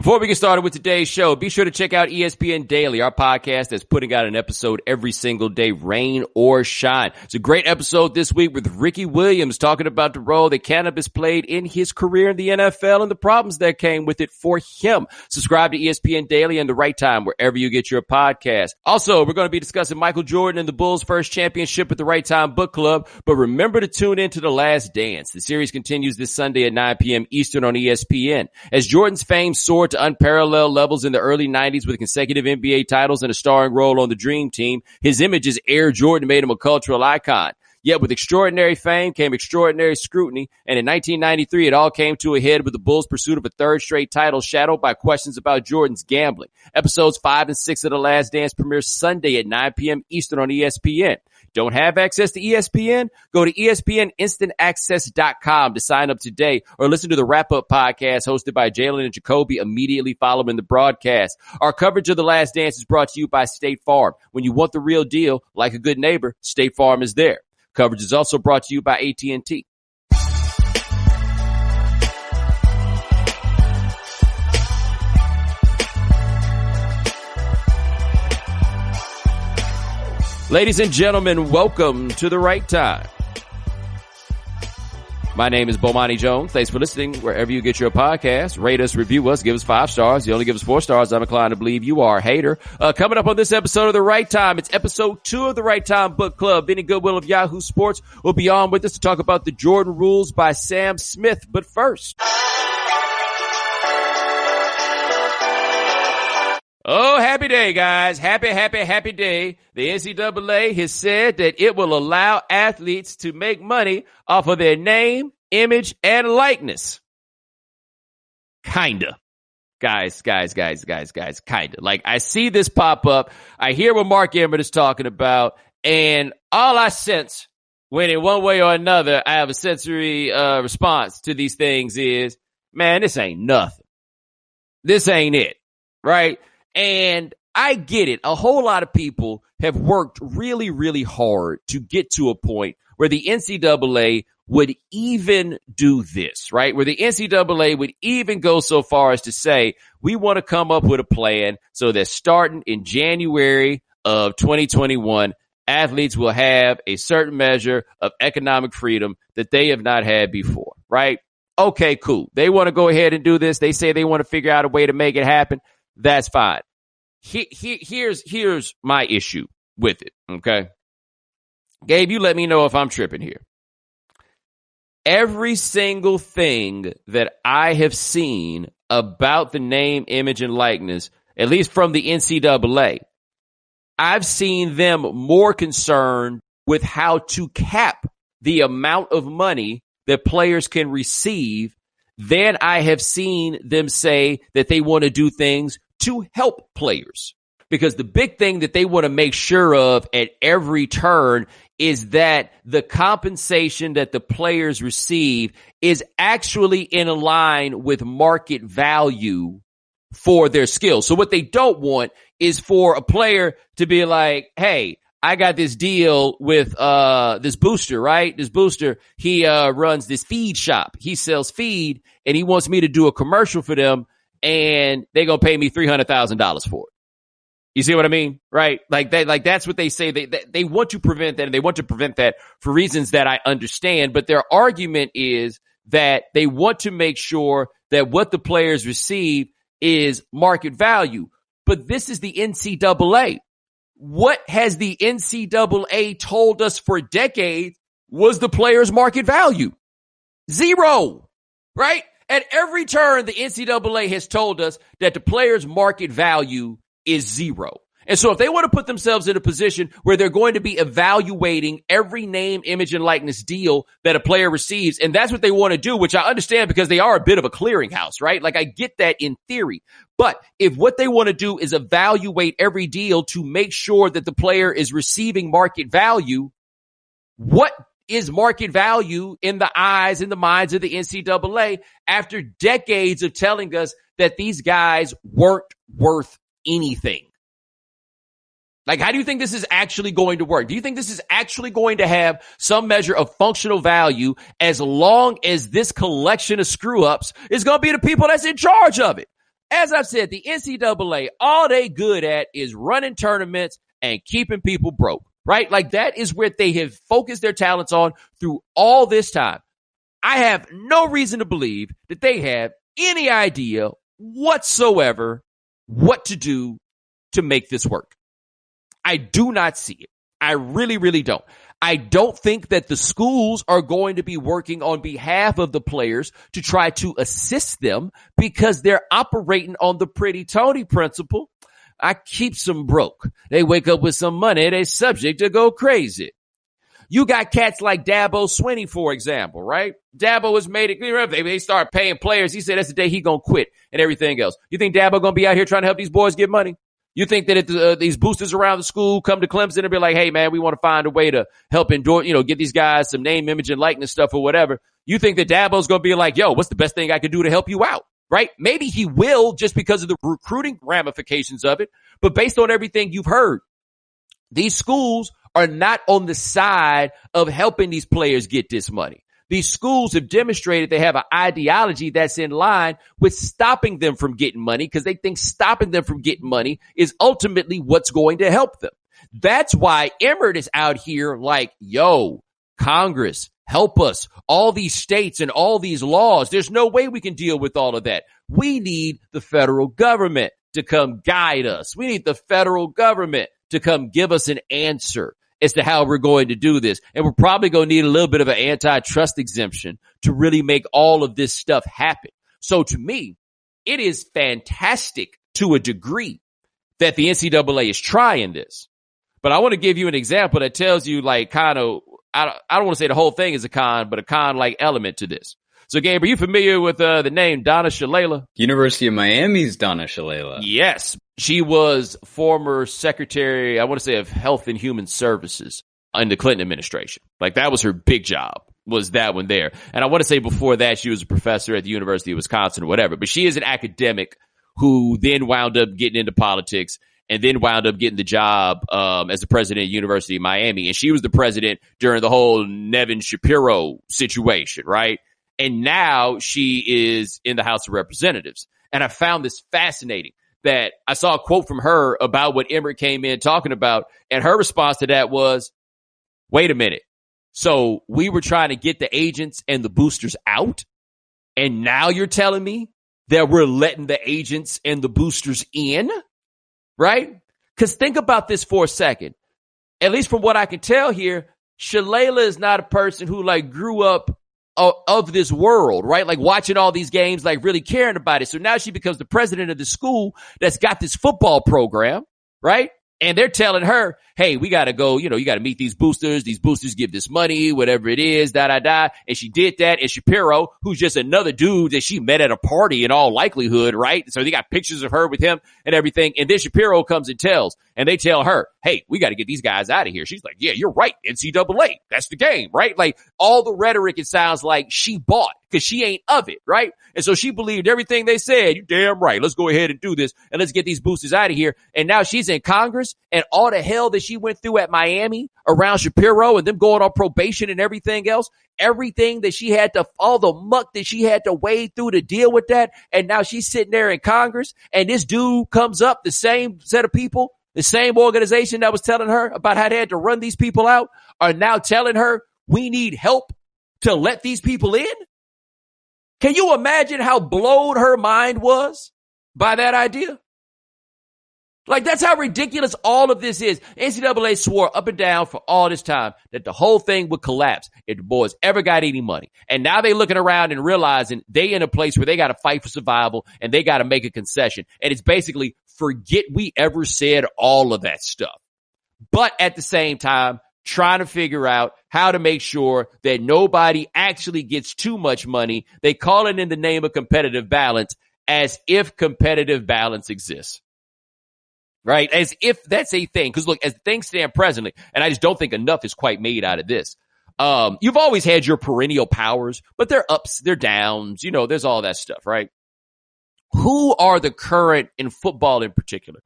Before we get started with today's show, be sure to check out ESPN Daily, our podcast that's putting out an episode every single day, rain or shine. It's a great episode this week with Ricky Williams talking about the role that cannabis played in his career in the NFL and the problems that came with it for him. Subscribe to ESPN Daily and The Right Time wherever you get your podcast. Also, we're going to be discussing Michael Jordan and the Bulls' first championship at the Right Time Book Club, but remember to tune in to The Last Dance. The series continues this Sunday at 9 p.m. Eastern on ESPN. As Jordan's fame soared to unparalleled levels in the early 90s with consecutive NBA titles and a starring role on the Dream Team, his image as Air Jordan made him a cultural icon. Yet with extraordinary fame came extraordinary scrutiny, and in 1993 it all came to a head with the Bulls' pursuit of a third straight title shadowed by questions about Jordan's gambling. Episodes 5 and 6 of The Last Dance premiere Sunday at 9 p.m. Eastern on ESPN. Don't have access to ESPN? Go to ESPNinstantaccess.com to sign up today or listen to the wrap-up podcast hosted by Jalen and Jacoby immediately following the broadcast. Our coverage of The Last Dance is brought to you by State Farm. When you want the real deal, like a good neighbor, State Farm is there. Coverage is also brought to you by AT&T. Ladies and gentlemen, welcome to The Right Time. My name is Bomani Jones. Thanks for listening wherever you get your podcast. Rate us, review us, give us 5 stars. You only give us 4 stars, I'm inclined to believe you are a hater. Coming up on this episode of The Right Time, it's episode 2 of The Right Time Book Club. Vinnie Goodwill of Yahoo Sports will be on with us to talk about the Jordan Rules by Sam Smith. But first... oh, happy day, guys. Happy day. The NCAA has said that it will allow athletes to make money off of their name, image, and likeness. Kinda. Guys, kinda. Like, I see this pop up. I hear what Mark Emmert is talking about, and all I sense when in one way or another I have a sensory response to these things is, man, this ain't nothing. This ain't it, right? And I get it. A whole lot of people have worked really, really hard to get to a point where the NCAA would even do this, right? Where the NCAA would even go so far as to say, we want to come up with a plan so that starting in January of 2021, athletes will have a certain measure of economic freedom that they have not had before, right? Okay, cool. They want to go ahead and do this. They say they want to figure out a way to make it happen. That's fine. Here's my issue with it, okay? Gabe, you let me know if I'm tripping here. Every single thing that I have seen about the name, image, and likeness, at least from the NCAA, I've seen them more concerned with how to cap the amount of money that players can receive than I have seen them say that they want to do things to help players. Because the big thing that they want to make sure of at every turn is that the compensation that the players receive is actually in line with market value for their skills. So what they don't want is for a player to be like, hey, I got this deal with this booster, right? This booster, he runs this feed shop. He sells feed, and he wants me to do a commercial for them, and they're going to pay me $300,000 for it. You see what I mean? Right? Like that's what they say. They want to prevent that, and they want to prevent that for reasons that I understand. But their argument is that they want to make sure that what the players receive is market value. But this is the NCAA. What has the NCAA told us for decades was the players' market value? Zero, right? At every turn, the NCAA has told us that the players' market value is zero. And so if they want to put themselves in a position where they're going to be evaluating every name, image, and likeness deal that a player receives, and that's what they want to do, which I understand because they are a bit of a clearinghouse, right? Like, I get that in theory. But if what they want to do is evaluate every deal to make sure that the player is receiving market value, what is market value in the eyes and the minds of the NCAA after decades of telling us that these guys weren't worth anything? Like, how do you think this is actually going to work? Do you think this is actually going to have some measure of functional value as long as this collection of screw-ups is going to be the people that's in charge of it? As I've said, the NCAA, all they good at is running tournaments and keeping people broke, right? Like that is where they have focused their talents on through all this time. I have no reason to believe that they have any idea whatsoever what to do to make this work. I do not see it. I really, really don't. I don't think that the schools are going to be working on behalf of the players to try to assist them because they're operating on the Pretty Tony principle. I keep some broke. They wake up with some money. They're subject to go crazy. You got cats like Dabo Swinney, for example, right? Dabo has made it clear. They start paying players. He said that's the day he gonna quit and everything else. You think Dabo gonna be out here trying to help these boys get money? You think that if these boosters around the school come to Clemson and be like, hey, man, we want to find a way to help endorse, get these guys some name, image, and likeness stuff or whatever. You think that Dabo's going to be like, yo, what's the best thing I can do to help you out, right? Maybe he will just because of the recruiting ramifications of it. But based on everything you've heard, these schools are not on the side of helping these players get this money. These schools have demonstrated they have an ideology that's in line with stopping them from getting money because they think stopping them from getting money is ultimately what's going to help them. That's why Emmert is out here like, yo, Congress, help us. All these states and all these laws, there's no way we can deal with all of that. We need the federal government to come guide us. We need the federal government to come give us an answer as to how we're going to do this. And we're probably going to need a little bit of an antitrust exemption to really make all of this stuff happen. So to me, it is fantastic to a degree that the NCAA is trying this. But I want to give you an example that tells you like kind of, I don't want to say the whole thing is a con, but a con-like element to this. So Gabe, are you familiar with the name Donna Shalala? University of Miami's Donna Shalala. Yes. She was former secretary, I want to say, of Health and Human Services in the Clinton administration. Like that was her big job, was that one there. And I want to say before that, she was a professor at the University of Wisconsin or whatever. But she is an academic who then wound up getting into politics and then wound up getting the job as the president of the University of Miami. And she was the president during the whole Nevin Shapiro situation, right? And now she is in the House of Representatives. And I found this fascinating that I saw a quote from her about what Emmert came in talking about. And her response to that was, wait a minute. So we were trying to get the agents and the boosters out. And now you're telling me that we're letting the agents and the boosters in, right? Because think about this for a second. At least from what I can tell here, Shalala is not a person who like grew up of this world, right? Like watching all these games, like really caring about it. So now she becomes the president of the school that's got this football program, right? And they're telling her, hey, we got to go, you got to meet these boosters. These boosters give this money, whatever it is, And she did that. And Shapiro, who's just another dude that she met at a party in all likelihood, right? So they got pictures of her with him and everything. And then Shapiro comes and they tell her, hey, we got to get these guys out of here. She's like, yeah, you're right. NCAA. That's the game, right? Like all the rhetoric, it sounds like she bought because she ain't of it, right? And so she believed everything they said. You damn right. Let's go ahead and do this and let's get these boosters out of here. And now she's in Congress and all the hell that she went through at Miami around Shapiro and them going on probation and everything else, everything that she had to, all the muck that she had to wade through to deal with that. And now she's sitting there in Congress and this dude comes up, the same set of people, the same organization that was telling her about how they had to run these people out are now telling her we need help to let these people in. Can you imagine how blown her mind was by that idea? Like, that's how ridiculous all of this is. NCAA swore up and down for all this time that the whole thing would collapse if the boys ever got any money. And now they looking around and realizing they in a place where they got to fight for survival and they got to make a concession. And it's basically forget we ever said all of that stuff. But at the same time, trying to figure out how to make sure that nobody actually gets too much money. They call it in the name of competitive balance as if competitive balance exists. Right? As if that's a thing. Because look, as things stand presently, and I just don't think enough is quite made out of this. You've always had your perennial powers, but they're ups, they're downs, there's all that stuff, right? Who are the current, in football in particular,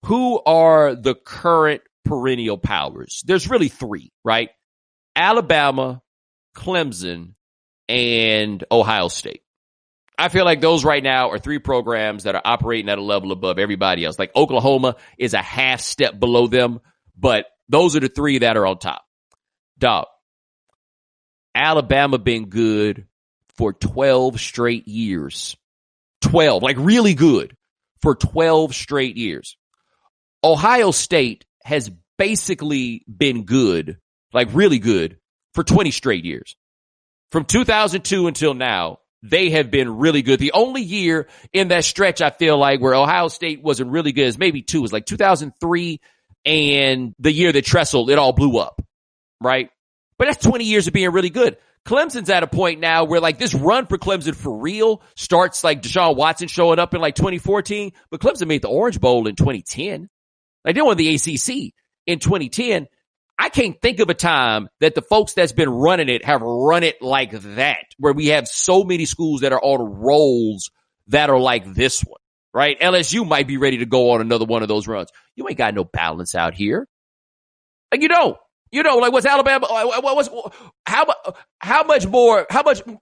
who are the current perennial powers? There's really three, right? Alabama, Clemson, and Ohio State. I feel like those right now are three programs that are operating at a level above everybody else. Like Oklahoma is a half step below them, but those are the three that are on top. Dog, Alabama been good for 12 straight years. 12, like really good for 12 straight years. Ohio State has basically been good, like really good, for 20 straight years. From 2002 until now, they have been really good. The only year in that stretch I feel like where Ohio State wasn't really good is maybe two. It was like 2003 and the year that Tressel, it all blew up, right? But that's 20 years of being really good. Clemson's at a point now where like this run for Clemson for real starts like Deshaun Watson showing up in like 2014, but Clemson made the Orange Bowl in 2010. Like they won the ACC in 2010. I can't think of a time that the folks that's been running it have run it like that, where we have so many schools that are on rolls that are like this one, right? LSU might be ready to go on another one of those runs. You ain't got no balance out here. Like you don't. Like what's Alabama? How much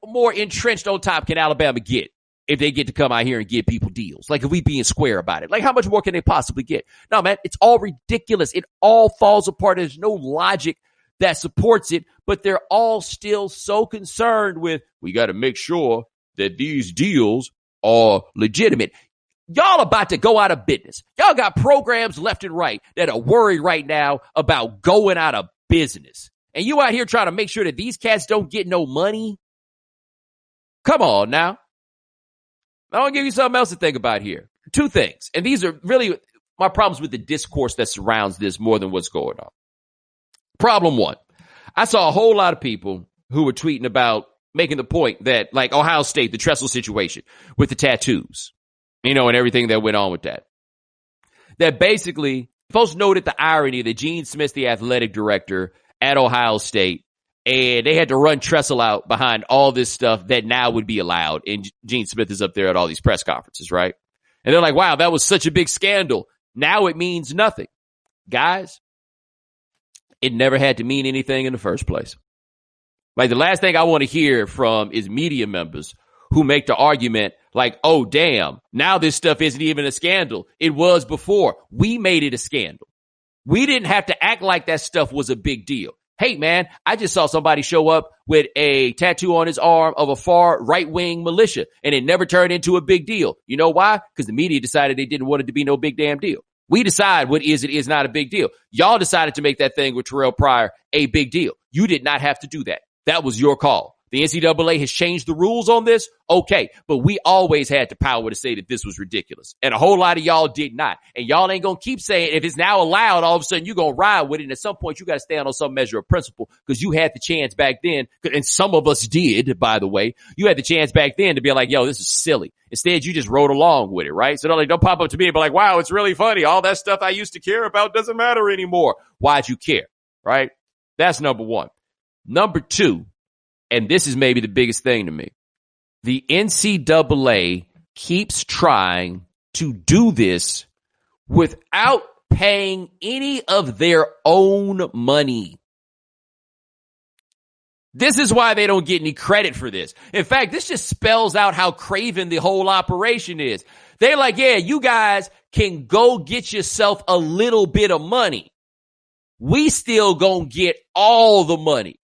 more entrenched on top can Alabama get if they get to come out here and give people deals? Like if we being square about it, like how much more can they possibly get? No, man, it's all ridiculous. It all falls apart. There's no logic that supports it, but they're all still so concerned with, we got to make sure that these deals are legitimate. Y'all about to go out of business. Y'all got programs left and right that are worried right now about going out of business. And you out here trying to make sure that these cats don't get no money? Come on now. I want to give you something else to think about here. Two things. And these are really my problems with the discourse that surrounds this more than what's going on. Problem one. I saw a whole lot of people who were tweeting about making the point that like Ohio State, the Tressel situation with the tattoos, and everything that went on with that. That basically, folks noted the irony that Gene Smith's the athletic director at Ohio State, and they had to run Tressel out behind all this stuff that now would be allowed. And Gene Smith is up there at all these press conferences, right? And they're like, wow, that was such a big scandal. Now it means nothing. Guys, it never had to mean anything in the first place. Like the last thing I want to hear from is media members who make the argument like, oh, damn, now this stuff isn't even a scandal. It was before. We made it a scandal. We didn't have to act like that stuff was a big deal. Hey, man, I just saw somebody show up with a tattoo on his arm of a far right-wing militia, and it never turned into a big deal. You know why? Because the media decided they didn't want it to be no big damn deal. We decide what is not a big deal. Y'all decided to make that thing with Terrell Pryor a big deal. You did not have to do that. That was your call. The NCAA has changed the rules on this. Okay. But we always had the power to say that this was ridiculous. And a whole lot of y'all did not. And y'all ain't going to keep saying if it's now allowed, all of a sudden you're going to ride with it. And at some point you got to stand on some measure of principle because you had the chance back then. And some of us did, by the way. You had the chance back then to be like, yo, this is silly. Instead, you just rode along with it, right? So don't pop up to me and be like, wow, it's really funny. All that stuff I used to care about doesn't matter anymore. Why'd you care, right? That's number one. Number two, and this is maybe the biggest thing to me, the NCAA keeps trying to do this without paying any of their own money. This is why they don't get any credit for this. In fact, this just spells out how craven the whole operation is. They're like, yeah, you guys can go get yourself a little bit of money. We still gonna get all the money.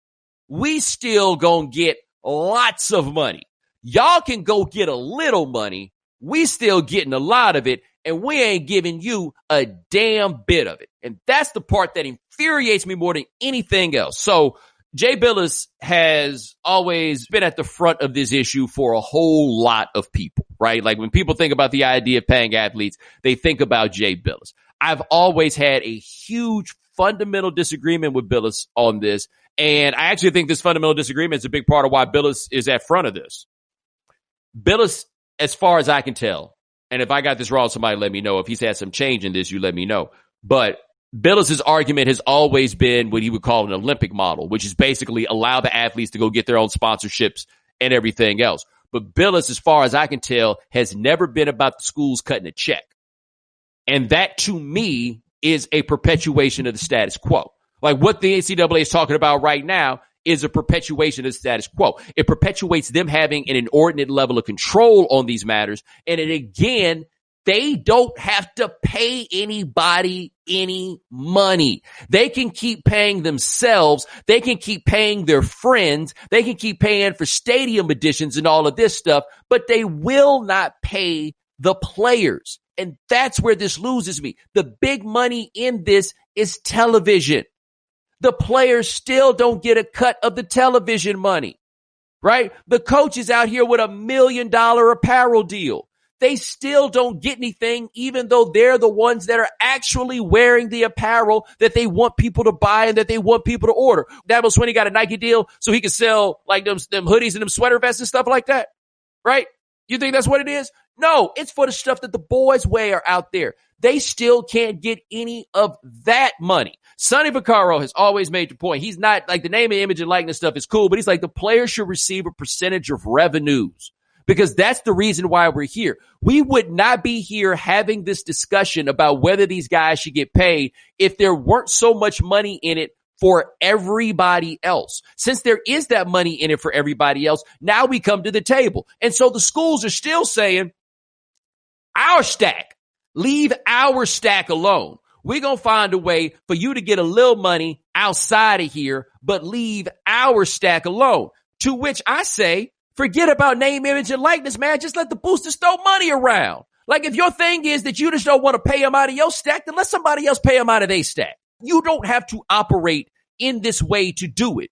We still gonna get lots of money. Y'all can go get a little money. We still getting a lot of it, and we ain't giving you a damn bit of it. And that's the part that infuriates me more than anything else. So Jay Bilas has always been at the front of this issue for a whole lot of people, right? Like when people think about the idea of paying athletes, they think about Jay Bilas. I've always had a huge fundamental disagreement with Bilas on this. And I actually think this fundamental disagreement is a big part of why Bilas is at front of this. Bilas, as far as I can tell, and if I got this wrong, somebody let me know. If he's had some change in this, you let me know. But Bilas's argument has always been what he would call an Olympic model, which is basically allow the athletes to go get their own sponsorships and everything else. But Bilas, as far as I can tell, has never been about the schools cutting a check. And that, to me, is a perpetuation of the status quo. Like what the NCAA is talking about right now is a perpetuation of the status quo. It perpetuates them having an inordinate level of control on these matters. And it, again, they don't have to pay anybody any money. They can keep paying themselves. They can keep paying their friends. They can keep paying for stadium additions and all of this stuff, but they will not pay the players. And that's where this loses me. The big money in this is television. The players still don't get a cut of the television money, right? The coach is out here with $1 million apparel deal. They still don't get anything, even though they're the ones that are actually wearing the apparel that they want people to buy and that they want people to order. Dabo Swinney got a Nike deal so he can sell like them hoodies and them sweater vests and stuff like that, right? You think that's what it is? No, it's for the stuff that the boys wear out there. They still can't get any of that money. Sonny Vaccaro has always made the point. He's not like the name and image and likeness stuff is cool, but he's like the players should receive a percentage of revenues. Because that's the reason why we're here. We would not be here having this discussion about whether these guys should get paid if there weren't so much money in it for everybody else. Since there is that money in it for everybody else, now we come to the table. And so the schools are still saying, our stack, leave our stack alone. We're going to find a way for you to get a little money outside of here, but leave our stack alone. To which I say, forget about name, image, and likeness, man. Just let the boosters throw money around. Like if your thing is that you just don't want to pay them out of your stack, then let somebody else pay them out of their stack. You don't have to operate in this way to do it,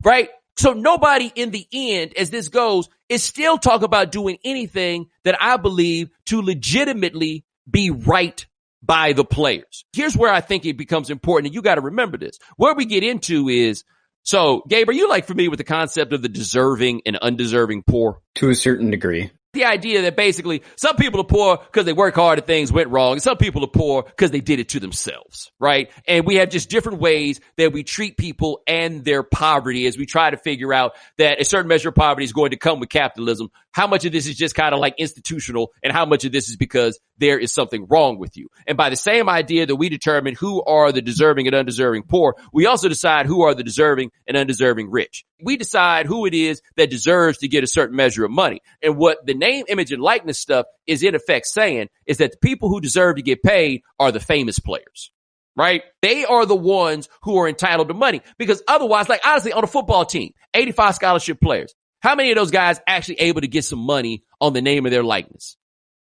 right? So nobody in the end, as this goes, is still talking about doing anything that I believe to legitimately be right by the players. Here's where I think it becomes important, and you got to remember this. Where we get into is, so, Gabe, are you like familiar with the concept of the deserving and undeserving poor? To a certain degree. The idea that basically some people are poor because they work hard and things went wrong, and some people are poor because they did it to themselves, right? And we have just different ways that we treat people and their poverty as we try to figure out that a certain measure of poverty is going to come with capitalism. How much of this is just kind of like institutional and how much of this is because there is something wrong with you. And by the same idea that we determine who are the deserving and undeserving poor, we also decide who are the deserving and undeserving rich. We decide who it is that deserves to get a certain measure of money. And what the name, image, and likeness stuff is in effect saying is that the people who deserve to get paid are the famous players, right? They are the ones who are entitled to money because otherwise, like honestly, on a football team, 85 scholarship players, how many of those guys actually able to get some money on the name of their likeness?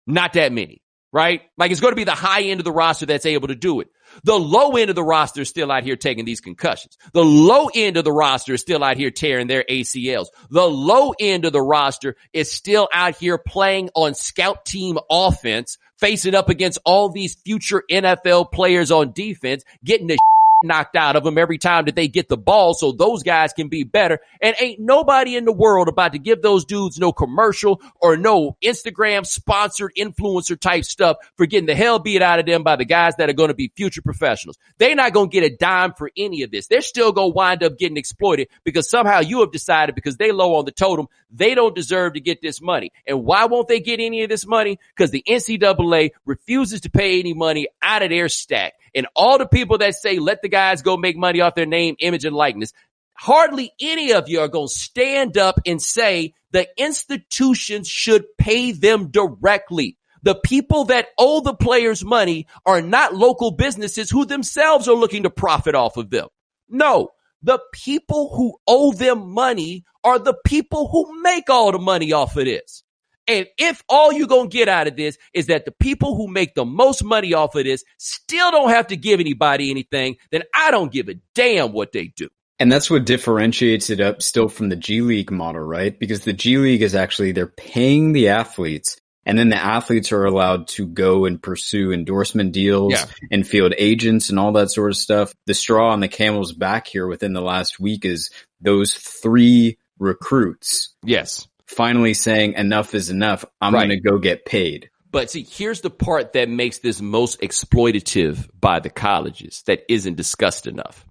Not that many, right? Like it's going to be the high end of the roster that's able to do it. The low end of the roster is still out here taking these concussions. The low end of the roster is still out here tearing their ACLs. The low end of the roster is still out here playing on scout team offense, facing up against all these future NFL players on defense, getting the knocked out of them every time that they get the ball so those guys can be better. And ain't nobody in the world about to give those dudes no commercial or no Instagram sponsored influencer type stuff for getting the hell beat out of them by the guys that are going to be future professionals. They're not going to get a dime for any of this. They're still going to wind up getting exploited because somehow you have decided because they low on the totem, they don't deserve to get this money. And why won't they get any of this money? Because the NCAA refuses to pay any money out of their stack. And all the people that say, let the guys go make money off their name, image, and likeness, hardly any of you are going to stand up and say the institutions should pay them directly. The people that owe the players money are not local businesses who themselves are looking to profit off of them. No, the people who owe them money are the people who make all the money off of this. And if all you're going to get out of this is that the people who make the most money off of this still don't have to give anybody anything, then I don't give a damn what they do. And that's what differentiates it up still from the G League model, right? Because the G League is actually, they're paying the athletes, and then the athletes are allowed to go and pursue endorsement deals and field agents and all that sort of stuff. The straw on the camel's back here within the last week is those 3 recruits. Yes. Finally saying enough is enough. I'm going to go get paid. But see, here's the part that makes this most exploitative by the colleges that isn't discussed enough.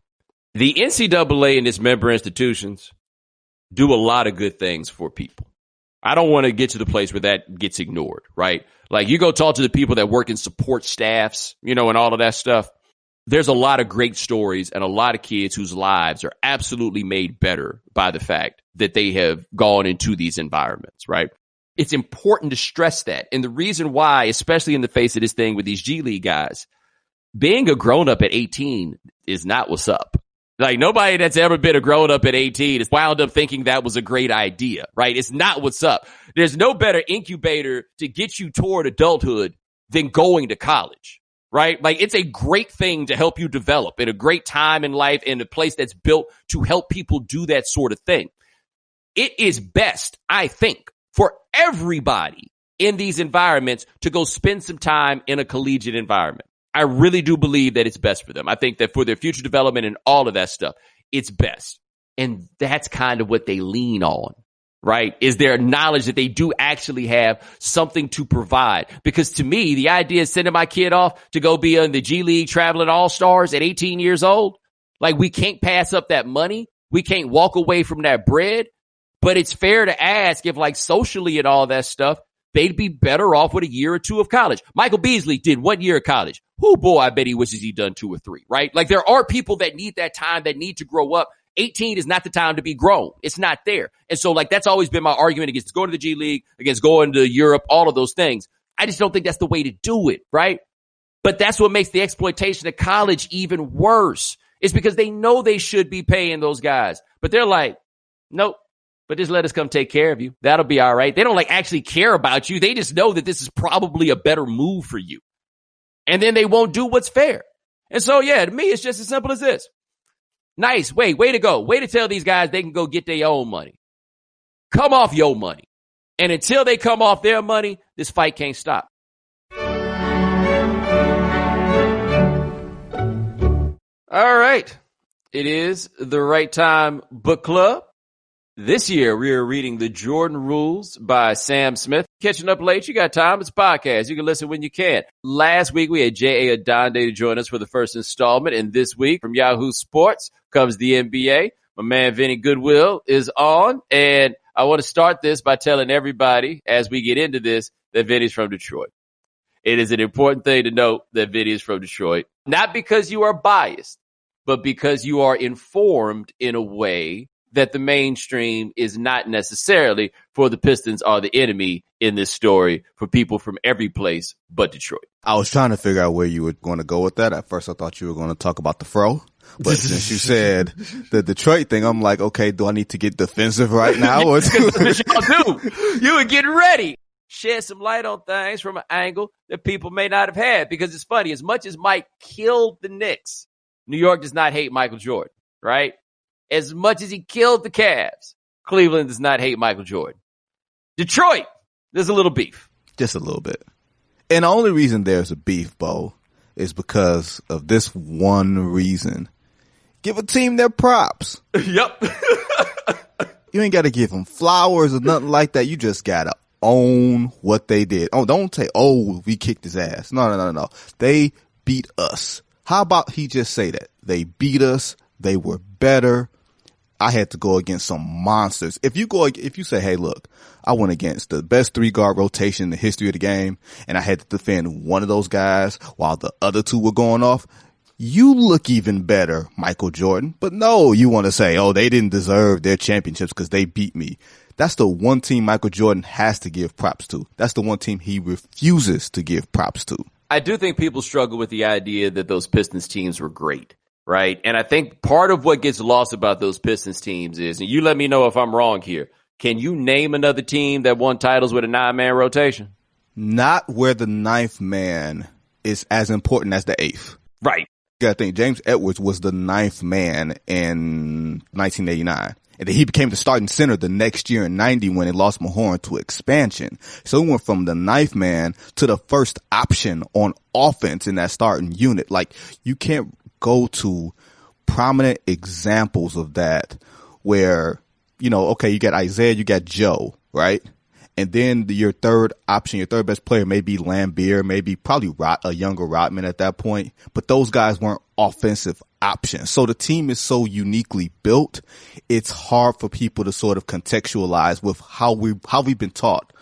The NCAA and its member institutions do a lot of good things for people. I don't want to get to the place where that gets ignored, right? Like you go talk to the people that work in support staffs, you know, and all of that stuff. there's a lot of great stories and a lot of kids whose lives are absolutely made better by the fact that they have gone into these environments, right? It's important to stress that. And the reason why, especially in the face of this thing with these G League guys, being a grown-up at 18 is not what's up. Like, nobody that's ever been a grown-up at 18 is wound up thinking that was a great idea, right? It's not what's up. There's no better incubator to get you toward adulthood than going to college, right? Like, it's a great thing to help you develop at a great time in life in a place that's built to help people do that sort of thing. It is best, I think, for everybody in these environments to go spend some time in a collegiate environment. I really do believe that it's best for them. I think that for their future development and all of that stuff, it's best. And that's kind of what they lean on, right? Is their knowledge that they do actually have something to provide. Because to me, the idea of sending my kid off to go be in the G League traveling all-stars at 18 years old, like, we can't pass up that money. We can't walk away from that bread. But it's fair to ask if, like, socially and all that stuff, they'd be better off with a year or two of college. Michael Beasley did 1 year of college. Oh, boy, I bet he wishes he'd done 2 or 3, right? Like, there are people that need that time, that need to grow up. 18 is not the time to be grown. It's not there. And so, like, that's always been my argument against going to the G League, against going to Europe, all of those things. I just don't think that's the way to do it, right? But that's what makes the exploitation of college even worse. It's because they know they should be paying those guys. But they're like, nope. But just let us come take care of you. That'll be all right. They don't, like, actually care about you. They just know that this is probably a better move for you. And then they won't do what's fair. And so, yeah, to me, it's just as simple as this. Nice. Way to go. Way to tell these guys they can go get their own money. Come off your money. And until they come off their money, this fight can't stop. All right. It is the Right Time Book Club. This year, we are reading The Jordan Rules by Sam Smith. Catching up late, you got time. It's a podcast. You can listen when you can. Last week, we had J.A. Adonde to join us for the first installment. And this week, from Yahoo Sports, covers the NBA. My man, Vinnie Goodwill, is on. And I want to start this by telling everybody, as we get into this, that Vinnie's from Detroit. It is an important thing to note that Vinnie is from Detroit. Not because you are biased, but because you are informed in a way that the mainstream is not necessarily, for the Pistons are the enemy in this story for people from every place but Detroit. I was trying to figure out where you were going to go with that. At first, I thought you were going to talk about the fro. But since you said the Detroit thing, I'm like, okay, do I need to get defensive right now? Y'all do. You were getting ready. Shed some light on things from an angle that people may not have had. Because it's funny, as much as Mike killed the Knicks, New York does not hate Michael Jordan, right? As much as he killed the Cavs, Cleveland does not hate Michael Jordan. Detroit, there's a little beef. Just a little bit. And the only reason there's a beef, Bo, is because of this one reason. Give a team their props. Yep. You ain't got to give them flowers or nothing like that. You just got to own what they did. Oh, don't say, oh, we kicked his ass. No. They beat us. How about he just say that? They beat us. They were better. I had to go against some monsters. If you say, hey, look, I went against the best 3-guard rotation in the history of the game, and I had to defend one of those guys while the other 2 were going off, you look even better, Michael Jordan. But no, you want to say, oh, they didn't deserve their championships because they beat me. That's the one team Michael Jordan has to give props to. That's the one team he refuses to give props to. I do think people struggle with the idea that those Pistons teams were great. Right. And I think part of what gets lost about those Pistons teams is, and you let me know if I'm wrong here, can you name another team that won titles with a 9-man rotation? Not where the 9th man is as important as the 8th. Right. You gotta think, James Edwards was the 9th man in 1989. And then he became the starting center the next year in 90 when they lost Mahorn to expansion. So he went from the 9th man to the first option on offense in that starting unit. Like, you can't go to prominent examples of that where, you know, okay, you got Isaiah, you got Joe, right? And then your third option, your third best player may be Lambeer, maybe probably a younger Rodman at that point. But those guys weren't offensive options. So the team is so uniquely built. It's hard for people to sort of contextualize with how we've been taught.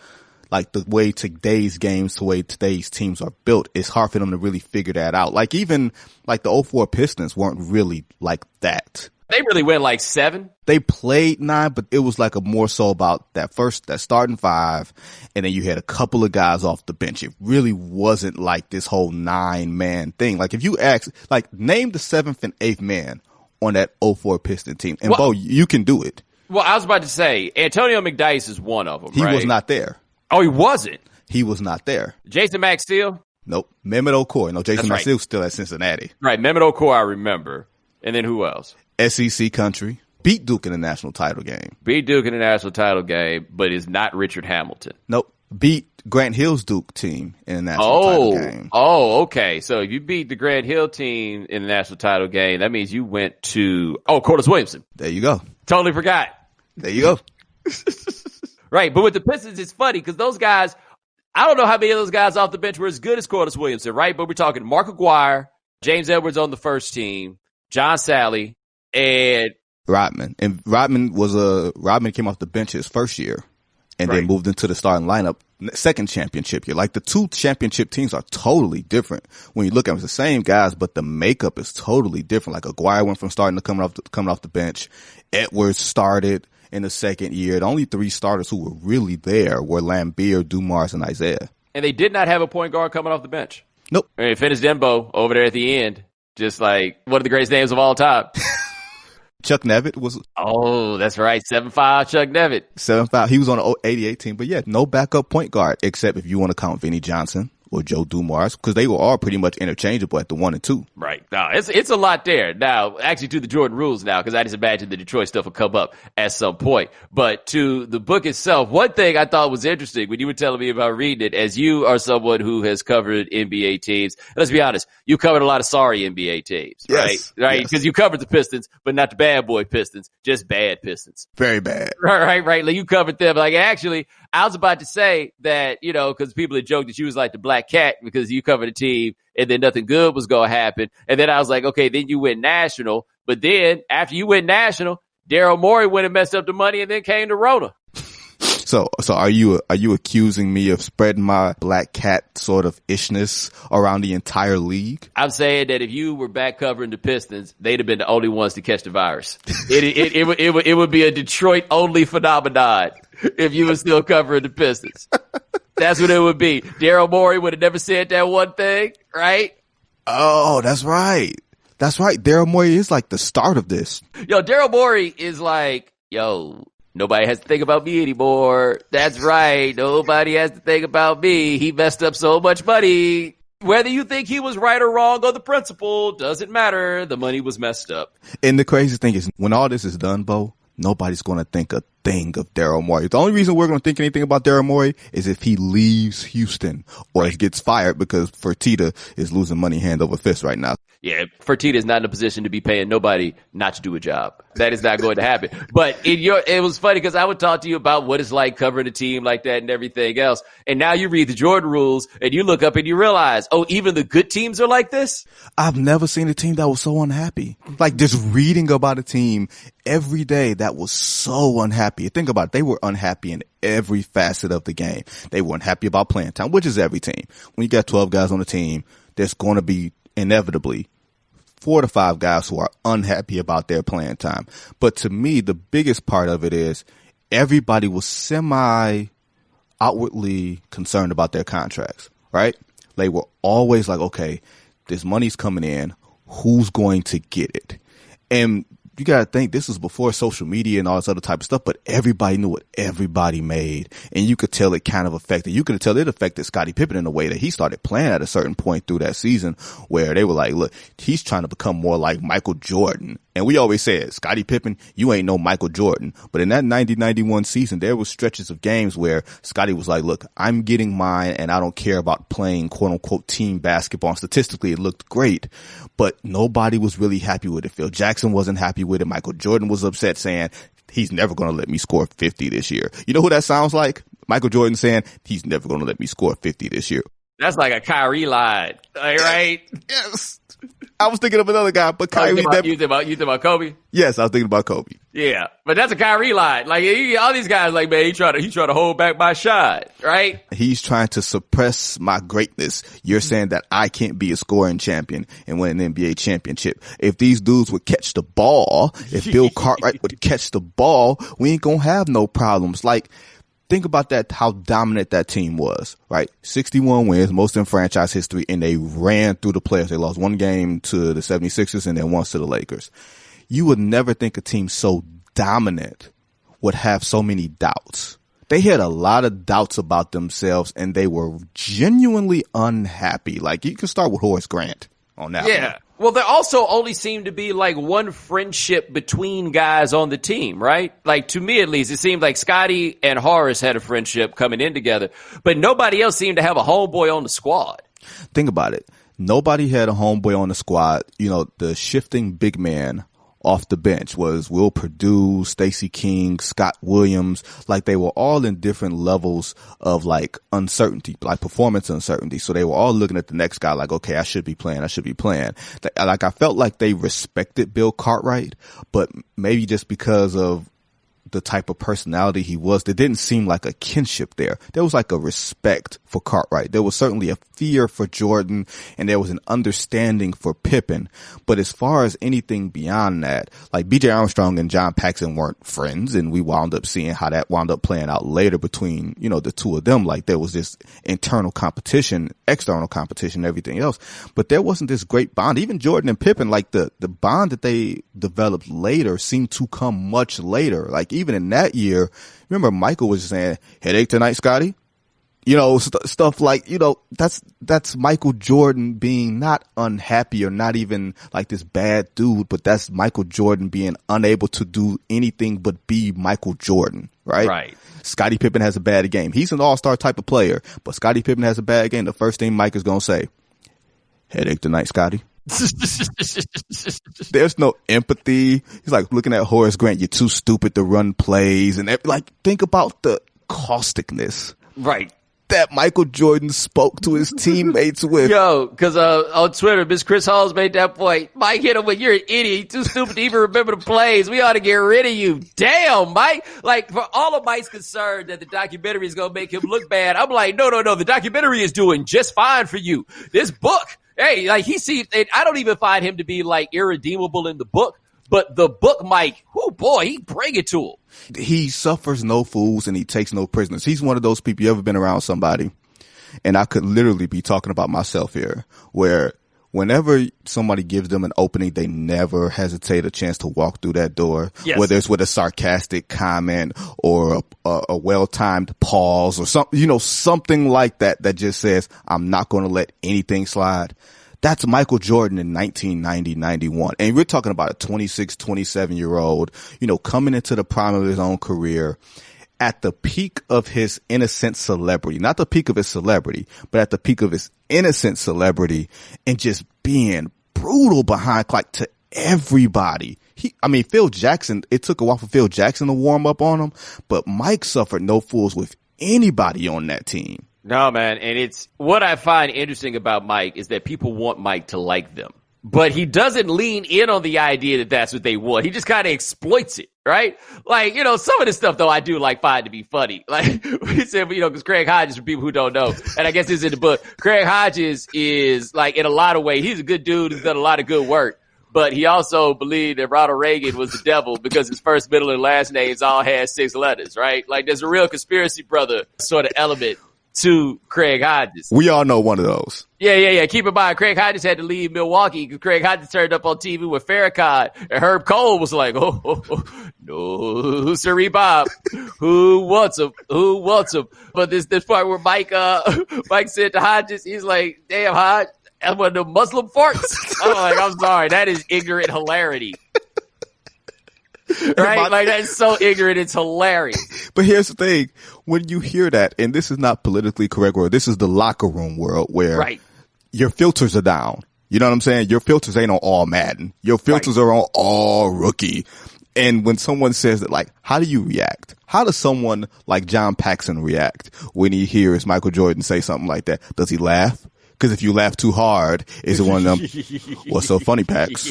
like the way today's games, the way today's teams are built, it's hard for them to really figure that out. Like even like the '04 Pistons weren't really like that. They really went like 7. They played 9, but it was like a more so about that starting 5, and then you had a couple of guys off the bench. It really wasn't like this whole 9-man thing. Like if you ask, like name the 7th and 8th man on that '04 Piston team, and Bo, you can do it. Well, I was about to say Antonio McDyess is one of them. He right? was not there. Oh, he wasn't. He was not there. Jason Maxfield? Nope. Mehmet Okur. No, Jason That's Maxfield's still at Cincinnati. Right. Mehmet Okur, I remember. And then who else? SEC country. Beat Duke in the national title game. Beat Duke in the national title game, but is not Richard Hamilton. Nope. Beat Grant Hill's Duke team in the national title game. Oh, okay. So if you beat the Grant Hill team in the national title game, that means you went to, Corliss Williamson. There you go. Totally forgot. There you go. Right. But with the Pistons, it's funny because those guys, I don't know how many of those guys off the bench were as good as Corliss Williamson, right? But we're talking Mark Aguirre, James Edwards on the first team, John Sally, and Rodman. And Rodman came off the bench his first year and then moved into the starting lineup second championship year. Like the two championship teams are totally different. When you look at them, it's the same guys, but the makeup is totally different. Like Aguirre went from starting to coming off the bench. Edwards started in the second year. The only 3 starters who were really there were Lambeer, Dumars, and Isaiah. And they did not have a point guard coming off the bench. Nope. I mean, Finis Dembo over there at the end, just like one of the greatest names of all time. Chuck Nevitt was. Oh, that's right. 7'5" Chuck Nevitt. 7'5". He was on the '88 team, but yeah, no backup point guard except if you want to count Vinnie Johnson or Joe Dumars, because they were all pretty much interchangeable at the 1 and 2. Right. Now, it's a lot there. Now, actually to the Jordan rules now, because I just imagine the Detroit stuff will come up at some point. But to the book itself, one thing I thought was interesting when you were telling me about reading it, as you are someone who has covered NBA teams, let's be honest, you covered a lot of sorry NBA teams, right? Yes, right? Because you covered the Pistons, but not the bad boy Pistons, just bad Pistons. Very bad. Right. Like you covered them. Like actually, I was about to say that, because people had joked that you was like the black cat because you covered a team and then nothing good was going to happen. And then I was like, okay, then you went national. But then after you went national, Daryl Morey went and messed up the money and then came to Rona. So are you accusing me of spreading my black cat sort of ishness around the entire league? I'm saying that if you were back covering the Pistons, they'd have been the only ones to catch the virus. It would be a Detroit only phenomenon if you were still covering the Pistons. That's what it would be. Daryl Morey would have never said that one thing, right? Oh, that's right. That's right. Daryl Morey is like the start of this. Daryl Morey is like, nobody has to think about me anymore. That's right. Nobody has to think about me. He messed up so much money. Whether you think he was right or wrong on the principle doesn't matter. The money was messed up. And the crazy thing is, when all this is done, Bo, nobody's going to think a thing of Daryl Morey. The only reason we're going to think anything about Daryl Morey is if he leaves Houston or he gets fired, because Fertitta is losing money hand over fist right now. Yeah, Fertitta is not in a position to be paying nobody not to do a job. That is not going to happen. But it was funny because I would talk to you about what it's like covering a team like that and everything else. And now you read the Jordan rules and you look up and you realize, even the good teams are like this? I've never seen a team that was so unhappy. Like just reading about a team every day that was so unhappy. Think about it. They were unhappy in every facet of the game. They were unhappy about playing time, which is every team. When you got 12 guys on the team, there's going to be inevitably 4 to 5 guys who are unhappy about their playing time. But to me, the biggest part of it is everybody was semi outwardly concerned about their contracts, right? They were always like, okay, this money's coming in. Who's going to get it? And you got to think this was before social media and all this other type of stuff, but everybody knew what everybody made. And you could tell it kind of affected, you could tell it affected Scottie Pippen in a way that he started playing at a certain point through that season where they were like, look, he's trying to become more like Michael Jordan. And we always said, Scottie Pippen, you ain't no Michael Jordan. But in that 90-91 season, there was stretches of games where Scottie was like, look, I'm getting mine and I don't care about playing quote unquote team basketball. And statistically, it looked great, but nobody was really happy with it. Phil Jackson wasn't happy with it. Michael Jordan was upset saying, he's never going to let me score 50 this year. You know who that sounds like? Michael Jordan saying, he's never going to let me score 50 this year. That's like a Kyrie line, right? Yes. I was thinking of another guy, but Kyrie. You think about Kobe? Yes, I was thinking about Kobe. Yeah, but that's a Kyrie line. Like all these guys, like man, he try to hold back my shot, right? He's trying to suppress my greatness. You're saying that I can't be a scoring champion and win an NBA championship. If these dudes would catch the ball, if Bill Cartwright would catch the ball, we ain't gonna have no problems. Like, think about that, how dominant that team was, right? 61 wins, most in franchise history, and they ran through the playoffs. They lost one game to the 76ers and then once to the Lakers. You would never think a team so dominant would have so many doubts. They had a lot of doubts about themselves, and they were genuinely unhappy. Like, you can start with Horace Grant on that one. Well, there also only seemed to be like one friendship between guys on the team, right? Like, to me at least, it seemed like Scottie and Horace had a friendship coming in together, but nobody else seemed to have a homeboy on the squad. Think about it. Nobody had a homeboy on the squad. You know, the shifting big man off the bench was Will Perdue, Stacey King, Scott Williams. Like, they were all in different levels of like uncertainty, like performance uncertainty. So they were all looking at the next guy like, okay, I should be playing. Like, I felt like they respected Bill Cartwright, but maybe just because of the type of personality he was, there didn't seem like a kinship there. There was like a respect for Cartwright. There was certainly a fear for Jordan, and there was an understanding for Pippen. But as far as anything beyond that, like B.J. Armstrong and John Paxson weren't friends, and we wound up seeing how that wound up playing out later between, you know, the two of them. Like, there was this internal competition, external competition, everything else. But there wasn't this great bond. Even Jordan and Pippen, like the bond that they developed later seemed to come much later. Like, even in that year, remember Michael was saying, "Headache tonight, Scottie?" You know, stuff like, you know, that's Michael Jordan being not unhappy or not even like this bad dude, but that's Michael Jordan being unable to do anything but be Michael Jordan, right? Right. Scottie Pippen has a bad game. He's an all-star type of player, but Scottie Pippen has a bad game. The first thing Mike is going to say, "Headache tonight, Scottie?" There's no empathy. He's like looking at Horace Grant, "You're too stupid to run plays." And like, think about the causticness. Right. That Michael Jordan spoke to his teammates with. Yo, cause, on Twitter, Miss Chris Halls made that point. Mike hit him with, "You're an idiot. You're too stupid to even remember the plays. We ought to get rid of you." Damn, Mike. Like, for all of Mike's concern that the documentary is going to make him look bad, I'm like, no. The documentary is doing just fine for you. This book, hey, like I don't even find him to be like irredeemable in the book, but the book, Mike, oh boy, he bring it to him. He suffers no fools and he takes no prisoners. He's one of those people, you ever been around somebody, and I could literally be talking about myself here, where whenever somebody gives them an opening, they never hesitate a chance to walk through that door, yes. Whether it's with a sarcastic comment or a well-timed pause or something, you know, something like that just says, "I'm not going to let anything slide." That's Michael Jordan in 1990-91. And we're talking about a 26, 27-year-old, you know, coming into the prime of his own career at the peak of his innocent celebrity, not the peak of his celebrity, but at the peak of his innocent celebrity, and just being brutal behind clock to everybody. Phil Jackson, it took a while for Phil Jackson to warm up on him, but Mike suffered no fools with anybody on that team. No, man. And it's what I find interesting about Mike is that people want Mike to like them, but he doesn't lean in on the idea that that's what they want. He just kind of exploits it, right? Like, you know, some of this stuff though, I do like find to be funny. Like we said, you know, cause Craig Hodges, for people who don't know, and I guess this is in the book, Craig Hodges is like, in a lot of ways, he's a good dude who's done a lot of good work. But he also believed that Ronald Reagan was the devil because his first, middle, and last names all had 6 letters, right? Like there's a real conspiracy brother sort of element to Craig Hodges. We all know one of those. Yeah. Keep in mind, Craig Hodges had to leave Milwaukee because Craig Hodges turned up on TV with Farrakhan, and Herb Cole was like, no, sirree Bob. Who wants him? But this part where Mike said to Hodges, he's like, "Damn, Hodge, that's one of the Muslim farts." I'm like, I'm sorry, that is ignorant hilarity. Right? Like, that's so ignorant, it's hilarious. But here's the thing. When you hear that, and this is not politically correct world, this is the locker room world where right. Your filters are down. You know what I'm saying? Your filters ain't on all Madden. Your filters are on all rookie. And when someone says that, like, how do you react? How does someone like John Paxson react when he hears Michael Jordan say something like that? Does he laugh? Because if you laugh too hard, it's one of them, what's so funny, Pax?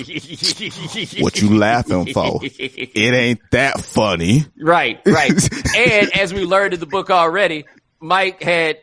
What you laughing for? It ain't that funny. Right. And as we learned in the book already, Mike thought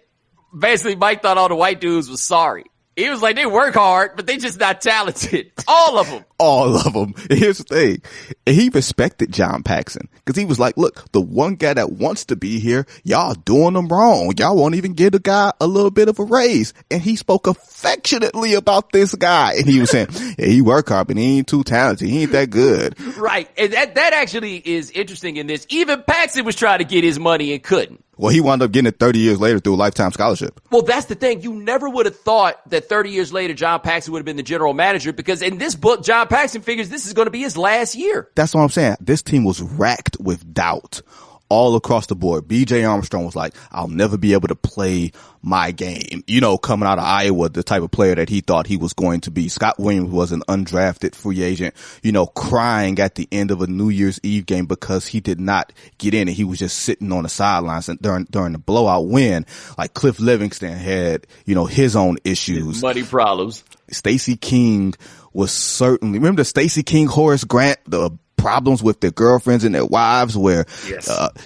all the white dudes was sorry. He was like, they work hard, but they just not talented. All of them. All of them. Here's the thing. He respected John Paxson because he was like, look, the one guy that wants to be here, y'all doing them wrong. Y'all won't even give the guy a little bit of a raise. And he spoke affectionately about this guy. And he was saying, yeah, he work hard, but he ain't too talented. He ain't that good. Right. And that actually is interesting in this. Even Paxson was trying to get his money and couldn't. Well, he wound up getting it 30 years later through a lifetime scholarship. Well, that's the thing. You never would have thought that 30 years later, John Paxson would have been the general manager because in this book, John Paxson figures this is going to be his last year. That's what I'm saying. This team was racked with doubt all across the board. B.J. Armstrong was like, I'll never be able to play my game. You know, coming out of Iowa, the type of player that he thought he was going to be. Scott Williams was an undrafted free agent, you know, crying at the end of a New Year's Eve game because he did not get in and he was just sitting on the sidelines during the blowout win. Like Cliff Livingston had, you know, his own issues. Money problems. Stacey King was certainly, remember the Stacey King, Horace Grant, the problems with their girlfriends and their wives where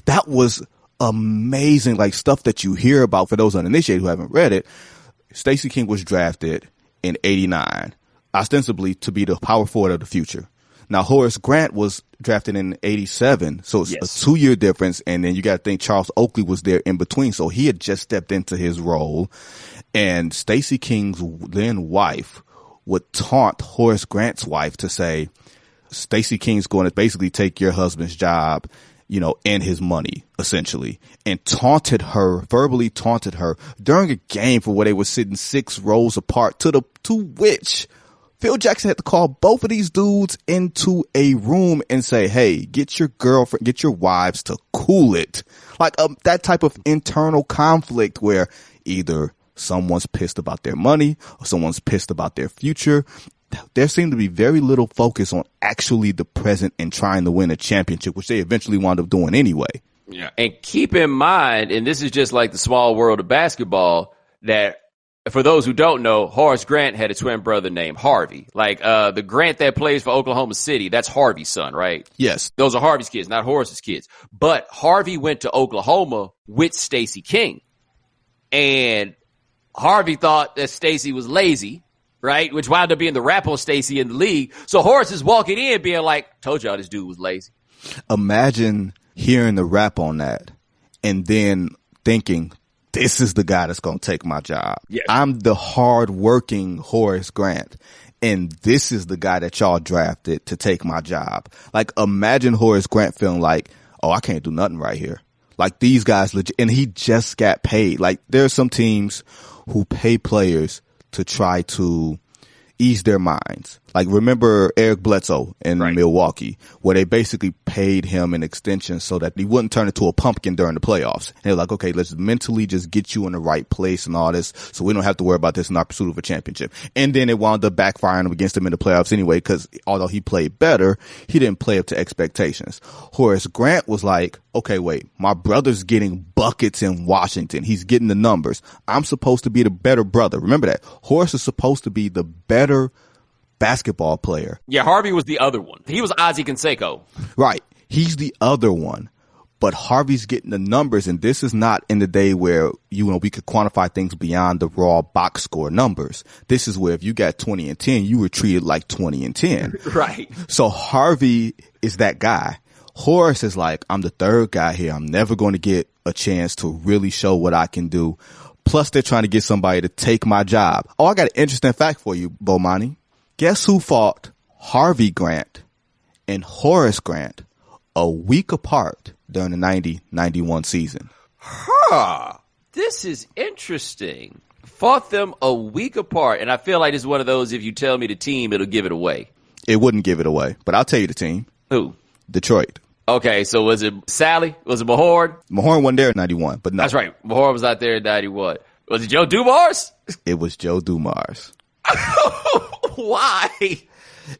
that was amazing, like stuff that you hear about for those uninitiated who haven't read it. Stacey King was drafted in 89, ostensibly to be the power forward of the future. Now, Horace Grant was drafted in 87, so it's a 2-year difference, and then you got to think Charles Oakley was there in between, so he had just stepped into his role, and Stacey King's then wife would taunt Horace Grant's wife to say, Stacey King's going to basically take your husband's job, you know, and his money, essentially, and verbally taunted her during a game for where they were sitting 6 rows apart to which Phil Jackson had to call both of these dudes into a room and say, hey, get your girlfriend, get your wives to cool it. Like that type of internal conflict where either someone's pissed about their money or someone's pissed about their future. There seemed to be very little focus on actually the present and trying to win a championship, which they eventually wound up doing anyway. Yeah. And keep in mind, and this is just like the small world of basketball, that for those who don't know, Horace Grant had a twin brother named Harvey. Like, the Grant that plays for Oklahoma City, that's Harvey's son, right? Yes. Those are Harvey's kids, not Horace's kids. But Harvey went to Oklahoma with Stacey King. And Harvey thought that Stacey was lazy. Right? Which wound up being the rap on Stacey in the league. So Horace is walking in being like, told y'all this dude was lazy. Imagine hearing the rap on that and then thinking, this is the guy that's going to take my job. Yes. I'm the hard-working Horace Grant, and this is the guy that y'all drafted to take my job. Like, imagine Horace Grant feeling like, oh, I can't do nothing right here. Like, these guys legit, and he just got paid. Like, there are some teams who pay players to try to ease their minds. Like, remember Eric Bledsoe in Milwaukee, where they basically paid him an extension so that he wouldn't turn into a pumpkin during the playoffs. And they're like, okay, let's mentally just get you in the right place and all this so we don't have to worry about this in our pursuit of a championship. And then it wound up backfiring against him in the playoffs anyway, because although he played better, he didn't play up to expectations. Horace Grant was like, okay, wait, my brother's getting buckets in Washington. He's getting the numbers. I'm supposed to be the better brother. Remember that. Horace is supposed to be the better basketball player. Yeah, Harvey was the other one. He was Ozzie Canseco. Right. He's the other one. But Harvey's getting the numbers, and this is not in the day where, you know, we could quantify things beyond the raw box score numbers. This is where if you got 20 and 10, you were treated like 20 and 10. Right. So Harvey is that guy. Horace is like, I'm the third guy here. I'm never going to get a chance to really show what I can do. Plus, they're trying to get somebody to take my job. Oh, I got an interesting fact for you, Bomani. Guess who fought Harvey Grant and Horace Grant a week apart during the 90-91 season? This is interesting. Fought them a week apart, and I feel like this is one of those, if you tell me the team, it'll give it away. It wouldn't give it away, but I'll tell you the team. Who? Detroit. Okay, so was it Sally? Was it Mahorn? Mahorn wasn't there in 91, but no. That's right. Mahorn was out there in 91. Was it Joe Dumars? It was Joe Dumars. Why?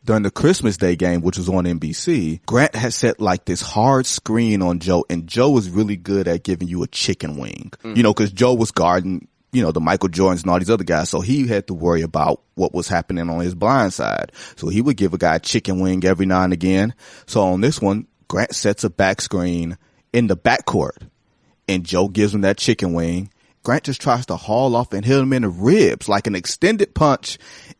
During the Christmas Day game, which was on NBC, Grant had set like this hard screen on Joe, and Joe was really good at giving you a chicken wing. You know, because Joe was guarding the Michael Jordans and all these other guys. So he had to worry about what was happening on his blind side. So he would give a guy a chicken wing every now and again. So on this one, Grant sets a back screen in the backcourt and Joe gives him that chicken wing. Grant just tries to haul off and hit him in the ribs like an extended punch.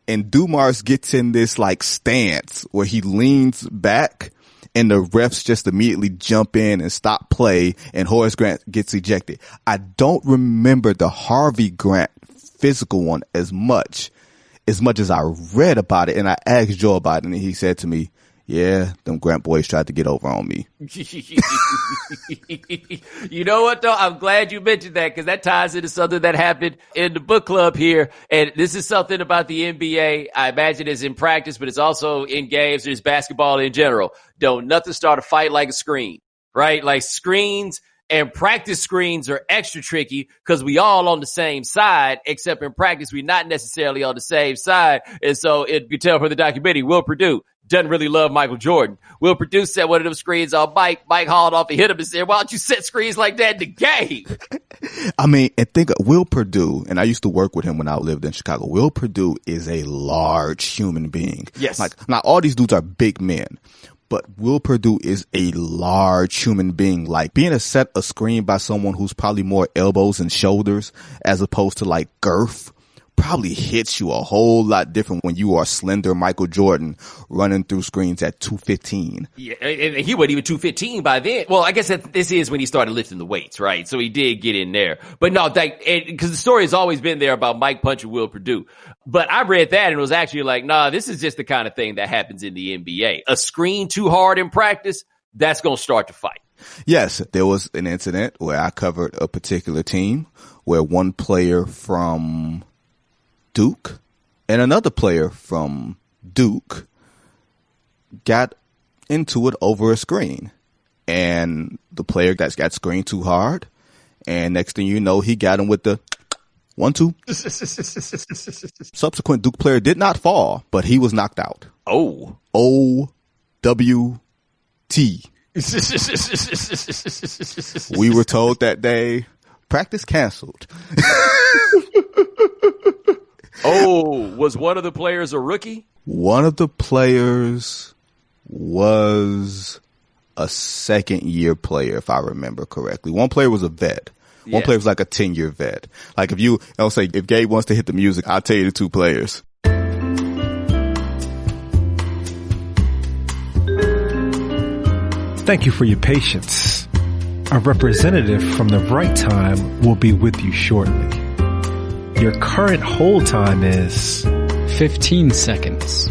And Dumars gets in this like stance where he leans back and the refs just immediately jump in and stop play and Horace Grant gets ejected. I don't remember the Harvey Grant physical one as much as I read about it. And I asked Joe about it and he said to me, yeah, them Grant boys tried to get over on me. You know what, though? I'm glad you mentioned that because that ties into something that happened in the book club here. And this is something about the NBA. I imagine it's in practice, but it's also in games. There's basketball in general. Don't nothing start a fight like a screen, right? Like screens and practice screens are extra tricky because we all on the same side, except in practice, we're not necessarily on the same side. And so you tell from the documentary, Will Perdue doesn't really love Michael Jordan. Will Perdue set one of them screens on Mike. Mike hauled off and hit him and said, why don't you set screens like that in the game? I mean, and think of Will Perdue, and I used to work with him when I lived in Chicago. Will Perdue is a large human being. Yes. Like, now all these dudes are big men, but Will Perdue is a large human being. Like being set a screen by someone who's probably more elbows and shoulders as opposed to like girth probably hits you a whole lot different when you are slender Michael Jordan running through screens at 215. Yeah, and he wasn't even 215 by then. Well, I guess this is when he started lifting the weights, right? So he did get in there. But no, because the story has always been there about Mike punching Will Perdue. But I read that and it was actually like, nah, this is just the kind of thing that happens in the NBA. A screen too hard in practice, that's going to start the fight. Yes, there was an incident where I covered a particular team where one player from Duke and another player from Duke got into it over a screen, and the player got screened too hard, and next thing you know, he got him with the 1-2. Subsequent Duke player did not fall, but he was knocked out. Oh. O-W-T. We were told that day, practice canceled. Oh, was one of the players a rookie? One of the players was a second-year player, if I remember correctly. One player was a vet. One player was like a 10-year vet. Like if Gabe wants to hit the music, I'll tell you the two players. Thank you for your patience. A representative from the right time will be with you shortly. Your current hold time is 15 seconds.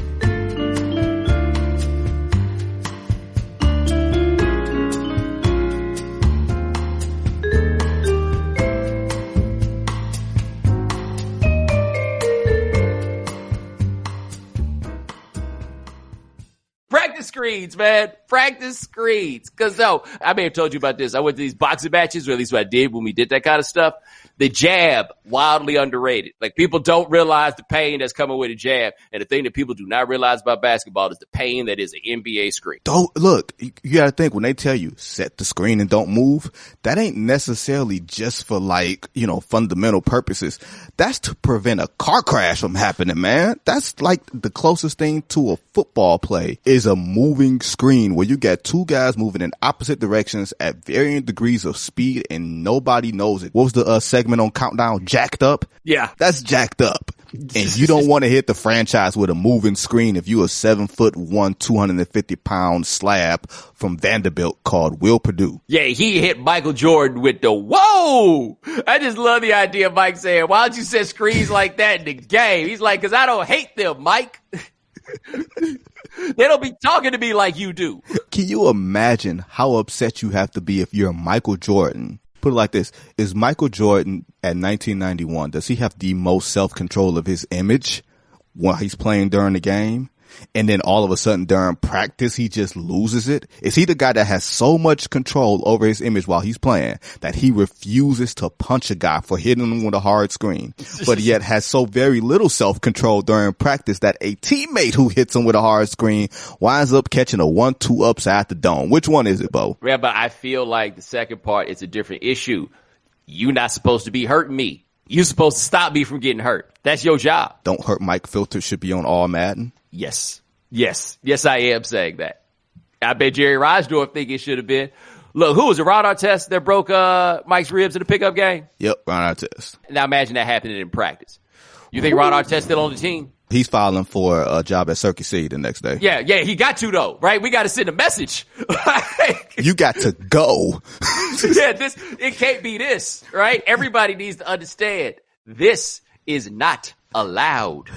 Practice screens, man. Practice screens. Cause I may have told you about this. I went to these boxing matches, or at least what I did when we did that kind of stuff. The jab, wildly underrated. Like people don't realize the pain that's coming with a jab. And the thing that people do not realize about basketball is the pain that is an NBA screen. Don't look, you gotta think when they tell you set the screen and don't move, that ain't necessarily just for like, fundamental purposes. That's to prevent a car crash from happening, man. That's like the closest thing to a football play is a moving screen where you got two guys moving in opposite directions at varying degrees of speed and nobody knows it. What was the segment on Countdown? Jacked Up? Yeah. That's jacked up. And you don't want to hit the franchise with a moving screen if you a 7'1", 250-pound slab from Vanderbilt called Will Perdue. Yeah, he hit Michael Jordan with the whoa. I just love the idea of Mike saying, why don't you set screens like that in the game? He's like, cause I don't hate them, Mike. They don't be talking to me like you do. Can you imagine how upset you have to be if you're Michael Jordan? Put it like this. Is Michael Jordan at 1991, does he have the most self-control of his image while he's playing during the game? And then all of a sudden during practice, he just loses it? Is he the guy that has so much control over his image while he's playing that he refuses to punch a guy for hitting him with a hard screen, but yet has so very little self-control during practice that a teammate who hits him with a hard screen winds up catching a 1-2 upside the dome? Which one is it, Bo? Yeah, but I feel like the second part is a different issue. You not supposed to be hurting me. You're supposed to stop me from getting hurt. That's your job. Don't Hurt Mike filter should be on all Madden. Yes, I am saying that. I bet Jerry Reisdorf think it should have been. Look, who was it? Ron Artest that broke Mike's ribs in the pickup game? Yep, Ron Artest. Now imagine that happening in practice. You think Ron Artest still on the team? He's filing for a job at Circuit City the next day. Yeah, he got to though, right? We got to send a message. You got to go. It can't be this, right? Everybody needs to understand this is not allowed.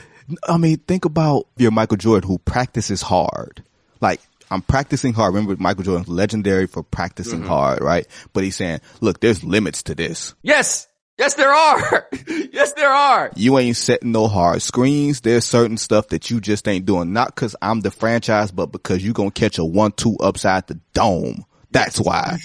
I mean, think about your Michael Jordan who practices hard. Like, I'm practicing hard. Remember, Michael Jordan's legendary for practicing hard, right? But he's saying, look, there's limits to this. Yes, there are. Yes, there are. You ain't setting no hard screens. There's certain stuff that you just ain't doing. Not because I'm the franchise, but because you going to catch a 1-2 upside the dome. That's why.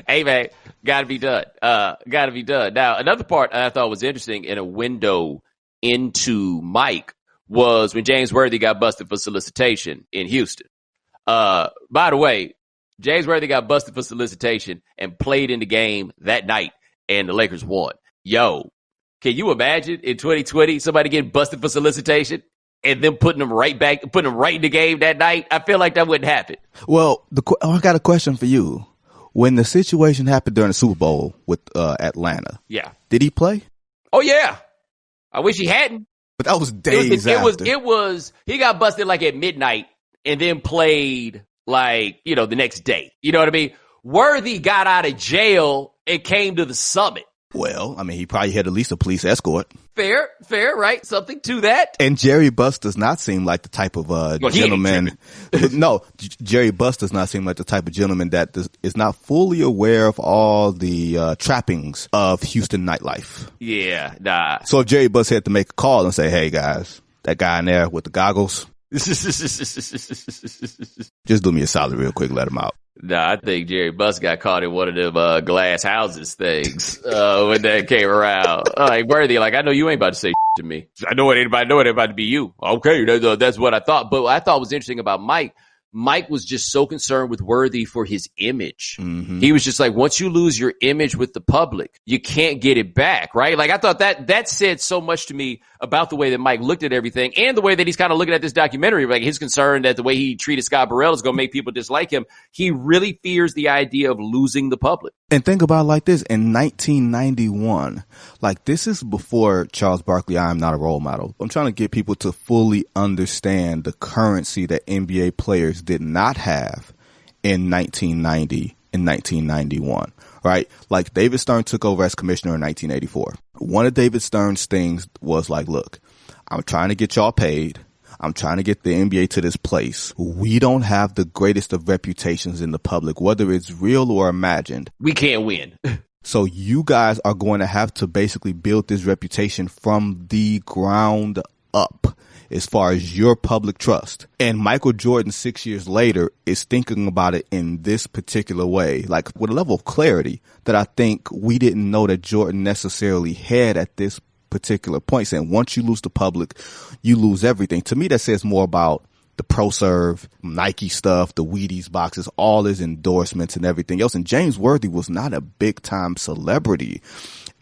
Hey, man, gotta be done. Gotta be done. Now, another part I thought was interesting in a window into Mike was when James Worthy got busted for solicitation in Houston. By the way, James Worthy got busted for solicitation and played in the game that night, and the Lakers won. Yo, can you imagine in 2020 somebody getting busted for solicitation and then putting them right in the game that night? I feel like that wouldn't happen. Well, I got a question for you. When the situation happened during the Super Bowl with Atlanta, did he play? Oh yeah, I wish he hadn't. But that was days after. It was he got busted like at midnight and then played like, the next day. You know what I mean? Worthy got out of jail and came to the summit. Well, I mean, he probably had at least a police escort. Fair, right? Something to that. And Jerry Buss does not seem like the type of gentleman. No, Jerry Buss does not seem like the type of gentleman that is not fully aware of all the trappings of Houston nightlife. Yeah, nah. So if Jerry Buss had to make a call and say, hey, guys, that guy in there with the goggles, just do me a solid real quick, let him out. Nah, I think Jerry Buss got caught in one of them glass houses things when that came around. Like, Worthy, I know you ain't about to say to me. I know it ain't about to be you. Okay, that's what I thought. But what I thought was interesting about Mike was just so concerned with Worthy for his image. Mm-hmm. He was just like, once you lose your image with the public, you can't get it back, right? Like, I thought that said so much to me about the way that Mike looked at everything and the way that he's kind of looking at this documentary. Like, his concern that the way he treated Scott Burrell is going to make people dislike him. He really fears the idea of losing the public. And think about it like this. In 1991, like, this is before Charles Barkley, I am not a role model. I'm trying to get people to fully understand the currency that NBA players did not have in 1990 and 1991, right? Like, David Stern took over as commissioner in 1984. One of David Stern's things was like, look, I'm trying to get y'all paid. I'm trying to get the NBA to this place. We don't have the greatest of reputations in the public, whether it's real or imagined. We can't win. So you guys are going to have to basically build this reputation from the ground up as far as your public trust. And Michael Jordan 6 years later is thinking about it in this particular way, like with a level of clarity that I think we didn't know that Jordan necessarily had at this particular point, saying once you lose the public, you lose everything. To me, that says more about the ProServe, Nike stuff, the Wheaties boxes, all his endorsements and everything else. And James Worthy was not a big time celebrity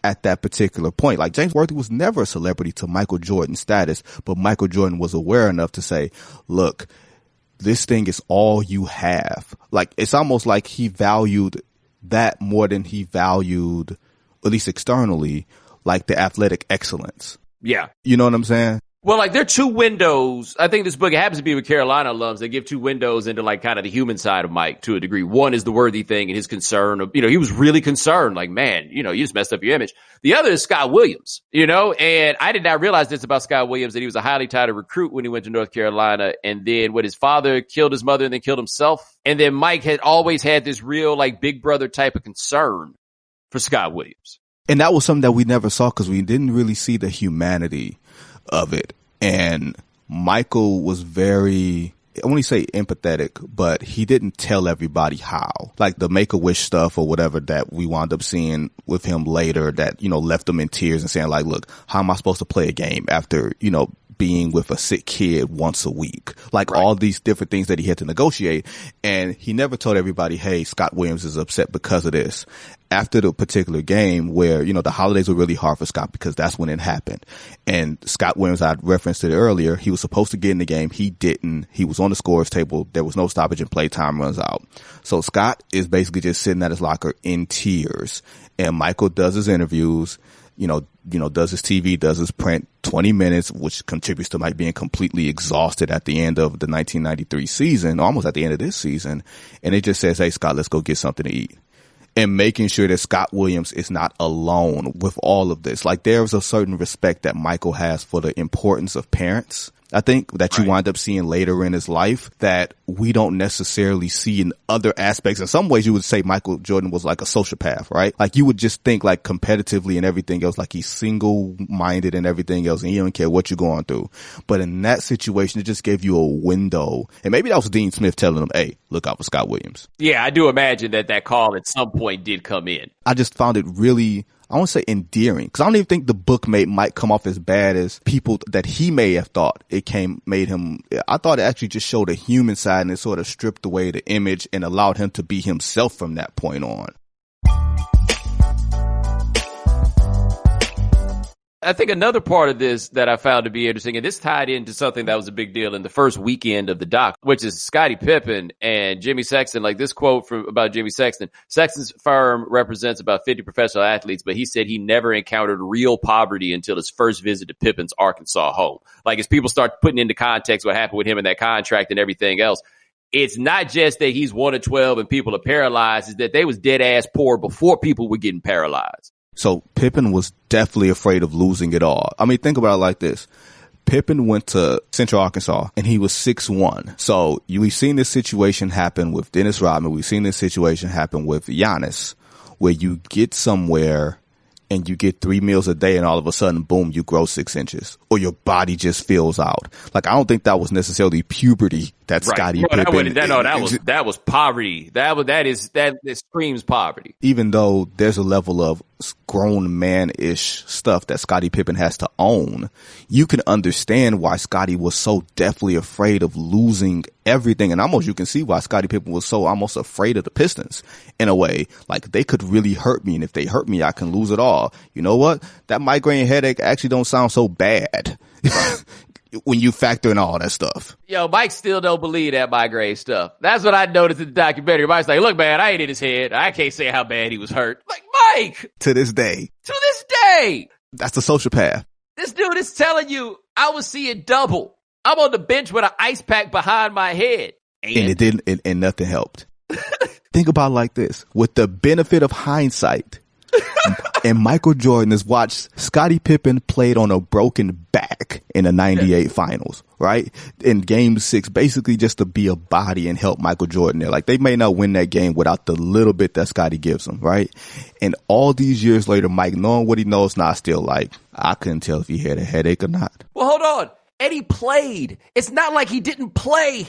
at that particular point. Like, James Worthy was never a celebrity to Michael Jordan's status, but Michael Jordan was aware enough to say, look, this thing is all you have. Like, it's almost like he valued that more than he valued, at least externally, like the athletic excellence. Yeah. You know what I'm saying? Well, like, there are two windows. I think this book happens to be with Carolina alums. They give two windows into, like, kind of the human side of Mike to a degree. One is the Worthy thing and his concern of, he was really concerned, like, man, you just messed up your image. The other is Scott Williams, and I did not realize this about Scott Williams, that he was a highly touted recruit when he went to North Carolina. And then when his father killed his mother and then killed himself. And then Mike had always had this real, like, big brother type of concern for Scott Williams. And that was something that we never saw because we didn't really see the humanity of it. And Michael was very, I won't say empathetic, but he didn't tell everybody how. Like the Make-A-Wish stuff or whatever that we wound up seeing with him later that, left him in tears and saying like, look, how am I supposed to play a game after, being with a sick kid once a week. Like all these different things that he had to negotiate. And he never told everybody, hey, Scott Williams is upset because of this. After the particular game where, you know, the holidays were really hard for Scott because that's when it happened. And Scott Williams, I referenced it earlier, he was supposed to get in the game. He didn't. He was on the scorer's table. There was no stoppage and play, time runs out. So Scott is basically just sitting at his locker in tears. And Michael does his interviews, you know, does his TV, does his print, 20 minutes, which contributes to Mike being completely exhausted at the end of the 1993 season, almost at the end of this season. And it just says, hey, Scott, let's go get something to eat. And making sure that Scott Williams is not alone with all of this. Like there's a certain respect that Michael has for the importance of parents. I think that you wind up seeing later in his life that we don't necessarily see in other aspects. In some ways, you would say Michael Jordan was like a sociopath, right? Like you would just think like competitively and everything else, like he's single-minded and everything else, and he don't care what you're going through. But in that situation, it just gave you a window. And maybe that was Dean Smith telling him, hey, look out for Scott Williams. Yeah, I do imagine that call at some point did come in. I just found it really, I won't say endearing, because I don't even think the bookmate might come off as bad as people that he may have thought made him. I thought it actually just showed a human side and it sort of stripped away the image and allowed him to be himself from that point on. I think another part of this that I found to be interesting, and this tied into something that was a big deal in the first weekend of the doc, which is Scottie Pippen and Jimmy Sexton. Like this quote about Jimmy Sexton. Sexton's firm represents about 50 professional athletes, but he said he never encountered real poverty until his first visit to Pippen's Arkansas home. Like as people start putting into context what happened with him and that contract and everything else, it's not just that he's 1 of 12 and people are paralyzed, it's that they was dead ass poor before people were getting paralyzed. So Pippen was definitely afraid of losing it all. I mean, think about it like this. Pippen went to Central Arkansas and he was 6'1". So we've seen this situation happen with Dennis Rodman. We've seen this situation happen with Giannis, where you get somewhere and you get 3 meals a day and all of a sudden, boom, you grow 6 inches or your body just fills out. Like, I don't think that was necessarily puberty that Scottie Pippen. That was poverty. That screams poverty. Even though there's a level of grown man-ish stuff that Scottie Pippen has to own, you can understand why Scottie was so deathly afraid of losing everything. And almost you can see why Scottie Pippen was so almost afraid of the Pistons in a way. Like, they could really hurt me, and if they hurt me, I can lose it all. You know what? That migraine headache actually don't sound so bad. When you factor in all that stuff. Yo, Mike still don't believe that migraine stuff. That's what I noticed in the documentary. Mike's like, look, man, I ain't in his head. I can't say how bad he was hurt. Like, Mike! To this day. That's the sociopath. This dude is telling you, I was seeing double. I'm on the bench with an ice pack behind my head. And it didn't, and nothing helped. Think about it like this. With the benefit of hindsight, and Michael Jordan has watched Scottie Pippen played on a broken back in the 98 finals, right? In game 6, basically just to be a body and help Michael Jordan there. Like, they may not win that game without the little bit that Scottie gives them, right? And all these years later, Mike, knowing what he knows now, still like, I couldn't tell if he had a headache or not. Well, hold on. Eddie played. It's not like he didn't play.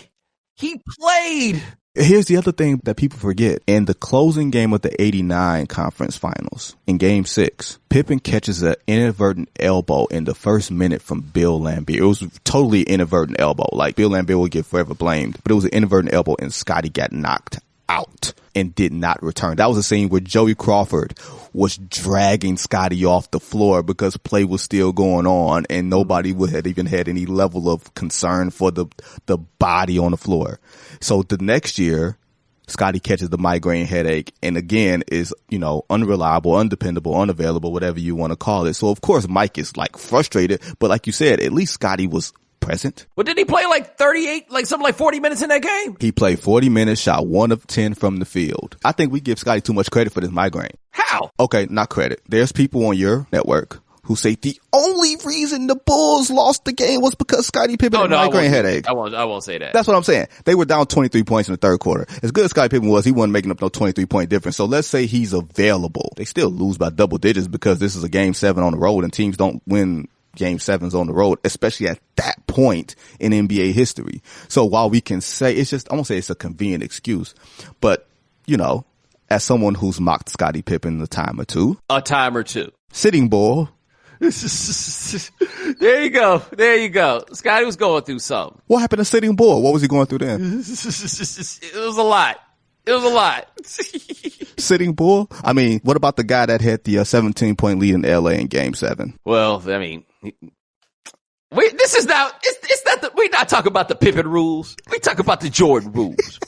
He played. Here's the other thing that people forget. In the closing game of the 89 conference finals, in game 6, Pippen catches an inadvertent elbow in the first minute from Bill Laimbeer. It was totally inadvertent elbow. Like, Bill Laimbeer will get forever blamed, but it was an inadvertent elbow and Scottie got knocked out and did not return. That was a scene where Joey Crawford was dragging Scottie off the floor because play was still going on and nobody had even had any level of concern for the body on the floor. So the next year, Scottie catches the migraine headache and again is, unreliable, undependable, unavailable, whatever you want to call it. So of course Mike is like frustrated, but like you said, at least Scottie was present. Well, did he play like 38, like something like 40 minutes in that game? He played 40 minutes, shot 1 of 10 from the field. I think we give Scottie too much credit for this migraine. How? Okay, not credit. There's people on your network who say the only reason the Bulls lost the game was because Scottie Pippen had a migraine headache. I won't say that. That's what I'm saying. They were down 23 points in the third quarter. As good as Scottie Pippen was, he wasn't making up no 23-point difference. So let's say he's available. They still lose by double digits because this is a game 7 on the road and teams don't win game 7s on the road, especially at that point in NBA history. So while we can say I won't say it's a convenient excuse, but as someone who's mocked Scottie Pippen a time or two. Sitting Bull. There you go. There you go. Scottie was going through something. What happened to Sitting Bull? What was he going through then? It was a lot. It was a lot. Sitting Bull? I mean, what about the guy that had the 17-point lead in LA in Game 7? Well, I mean, we're not talking about the Pippen rules. We talk about the Jordan rules.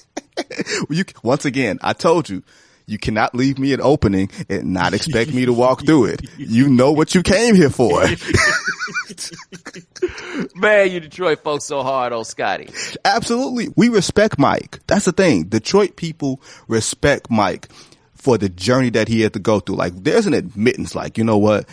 Once again, I told you, you cannot leave me an opening and not expect me to walk through it. You know what you came here for. Man, you Detroit folks so hard on Scottie. Absolutely. We respect Mike. That's the thing. Detroit people respect Mike for the journey that he had to go through. Like, there's an admittance, like, you know what?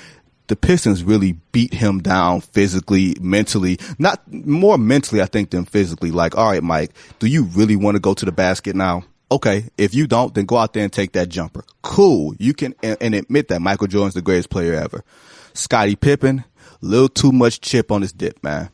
The Pistons really beat him down physically, mentally, not more mentally, I think, than physically. Like, all right, Mike, do you really want to go to the basket now? Okay. If you don't, then go out there and take that jumper. Cool. You can, and admit that Michael Jordan's the greatest player ever. Scottie Pippen, little too much chip on his dip, man.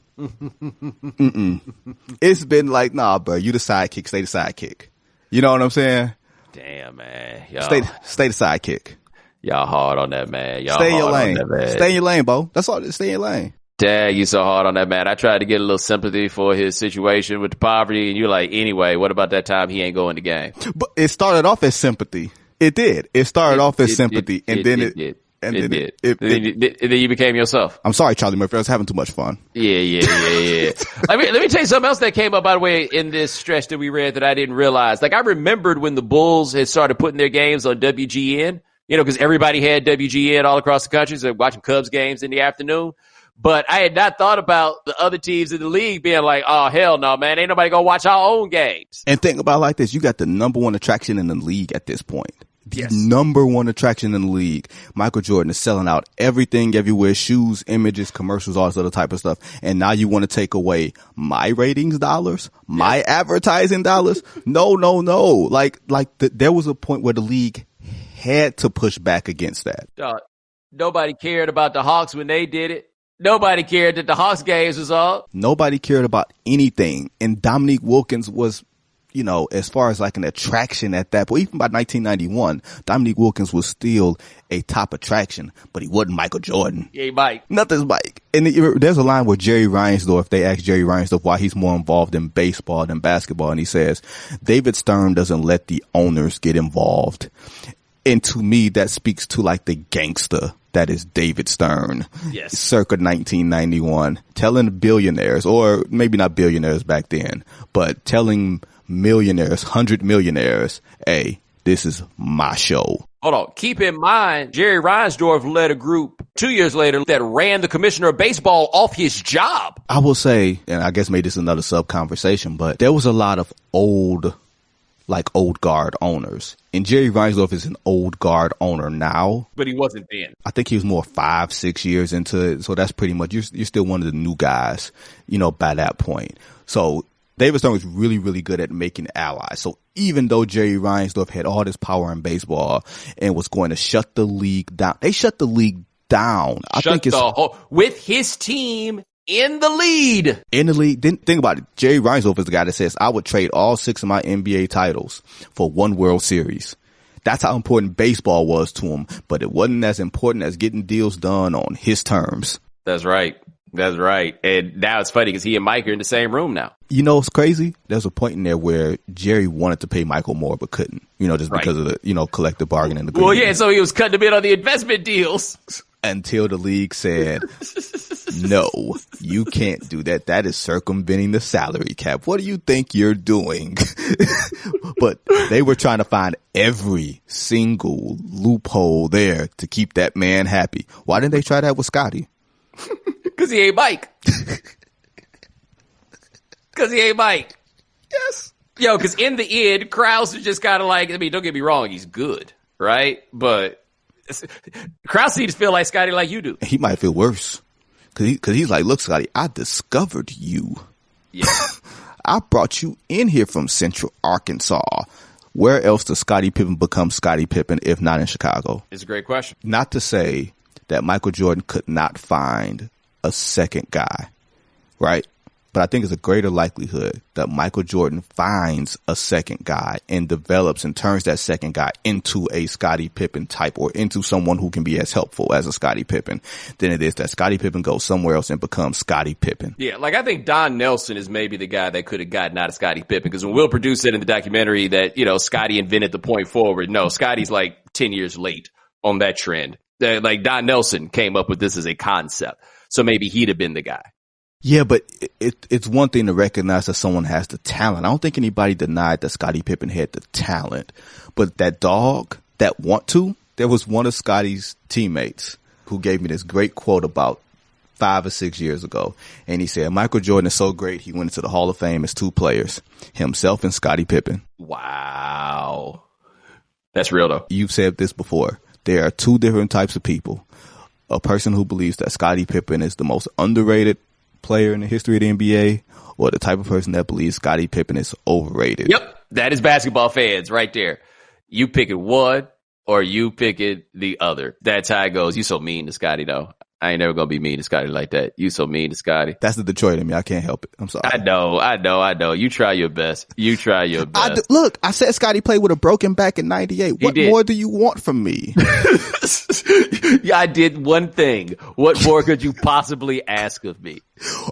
It's been like, nah, bro, you the sidekick, stay the sidekick. You know what I'm saying? Damn, man. Y'all, stay the sidekick. Y'all hard on that, man. Y'all stay in your hard lane. on that, man. Stay in your lane, Bo. That's all. Stay in your lane. Dad, you so hard on that, man. I tried to get a little sympathy for his situation with the poverty, and you're like, anyway, what about that time he ain't going to game? But it started off as sympathy. It did. It started off as sympathy, and then it did. And then you became yourself. I'm sorry, Charlie Murphy. I was having too much fun. Yeah. let me tell you something else that came up, by the way, in this stretch that we read that I didn't realize. Like, I remembered when the Bulls had started putting their games on WGN, you know, because everybody had WGN all across the country, so watching Cubs games in the afternoon. But I had not thought about the other teams in the league being like, oh, hell no, man. Ain't nobody gonna watch our own games. And think about it like this. You got the number one attraction in the league at this point. The Yes. number one attraction in the league. Michael Jordan is selling out everything, everywhere, shoes, images, commercials, all this other type of stuff. And now you want to take away my ratings dollars, my advertising dollars? No. There was a point where the league had to push back against that. Nobody cared about the Hawks when they did it. Nobody cared that the Hawks games was on. Nobody cared about anything. And Dominique Wilkins was, you know, as far as like an attraction at that point, even by 1991, Dominique Wilkins was still a top attraction, but he wasn't Michael Jordan. Yeah, Mike. Nothing's Mike. And there's a line where Jerry Reinsdorf, they ask Jerry Reinsdorf why he's more involved in baseball than basketball. And he says, David Stern doesn't let the owners get involved. And to me, that speaks to like the gangster that is David Stern. Yes. Circa 1991, telling billionaires, or maybe not billionaires back then, but telling millionaires, 100 millionaires, hey, this is my show. Hold on. Keep in mind, Jerry Reinsdorf led a group 2 years later that ran the commissioner of baseball off his job. I will say, and I guess maybe this is another sub conversation, but there was a lot of old guard owners. And Jerry Reinsdorf is an old guard owner now. But he wasn't then. I think he was more 5-6 years into it. So that's pretty much, you're still one of the new guys, you know, by that point. So David Stern was really, really good at making allies. So even though Jerry Reinsdorf had all this power in baseball and was going to shut the league down, they shut the league down. With his team in the lead. In the league. Think about it. Jerry Reinsdorf is the guy that says, I would trade all 6 of my NBA titles for one World Series. That's how important baseball was to him, but it wasn't as important as getting deals done on his terms. That's right. And now it's funny because he and Mike are in the same room now. You know, it's crazy. There's a point in there where Jerry wanted to pay Michael more, but couldn't, you know, just because of the, you know, collective bargaining agreement. Well, yeah, so he was cutting a bit on the investment deals. Until the league said, no, you can't do that. That is circumventing the salary cap. What do you think you're doing? But they were trying to find every single loophole there to keep that man happy. Why didn't they try that with Scottie? Because he ain't Mike. Because he ain't Mike. Yes. Yo, because in the end, Krause is just kind of like, I mean, don't get me wrong, he's good, right? But Krause just feel like Scottie like you do. He might feel worse. Cause he's like, look, Scottie, I discovered you. Yeah. I brought you in here from Central Arkansas. Where else does Scottie Pippen become Scottie Pippen if not in Chicago? It's a great question. Not to say that Michael Jordan could not find a second guy, right? But I think it's a greater likelihood that Michael Jordan finds a second guy and develops and turns that second guy into a Scottie Pippen type or into someone who can be as helpful as a Scottie Pippen than it is that Scottie Pippen goes somewhere else and becomes Scottie Pippen. Yeah, like I think Don Nelson is maybe the guy that could have gotten out of Scottie Pippen, because when Will Produce said in the documentary that, Scottie invented the point forward, no, Scottie's like 10 years late on that trend. Like Don Nelson came up with this as a concept. So maybe he'd have been the guy. Yeah, but it's one thing to recognize that someone has the talent. I don't think anybody denied that Scottie Pippen had the talent, but that dog that want to, there was one of Scottie's teammates who gave me this great quote about 5 or 6 years ago. And he said, Michael Jordan is so great, he went into the Hall of Fame as 2 players, himself and Scottie Pippen. Wow. That's real though. You've said this before. There are 2 different types of people. A person who believes that Scottie Pippen is the most underrated player in the history of the NBA, or the type of person that believes Scottie Pippen is overrated. Yep. That is basketball fans right there. You picking one or you picking the other. That's how it goes. You so mean to Scottie though. I ain't never gonna be mean to Scottie like that. You so mean to Scottie. That's the Detroit in me. I can't help it. I'm sorry. I know. You try your best. Look, I said Scottie played with a broken back in 98. What more do you want from me? Yeah, I did one thing. What more could you possibly ask of me?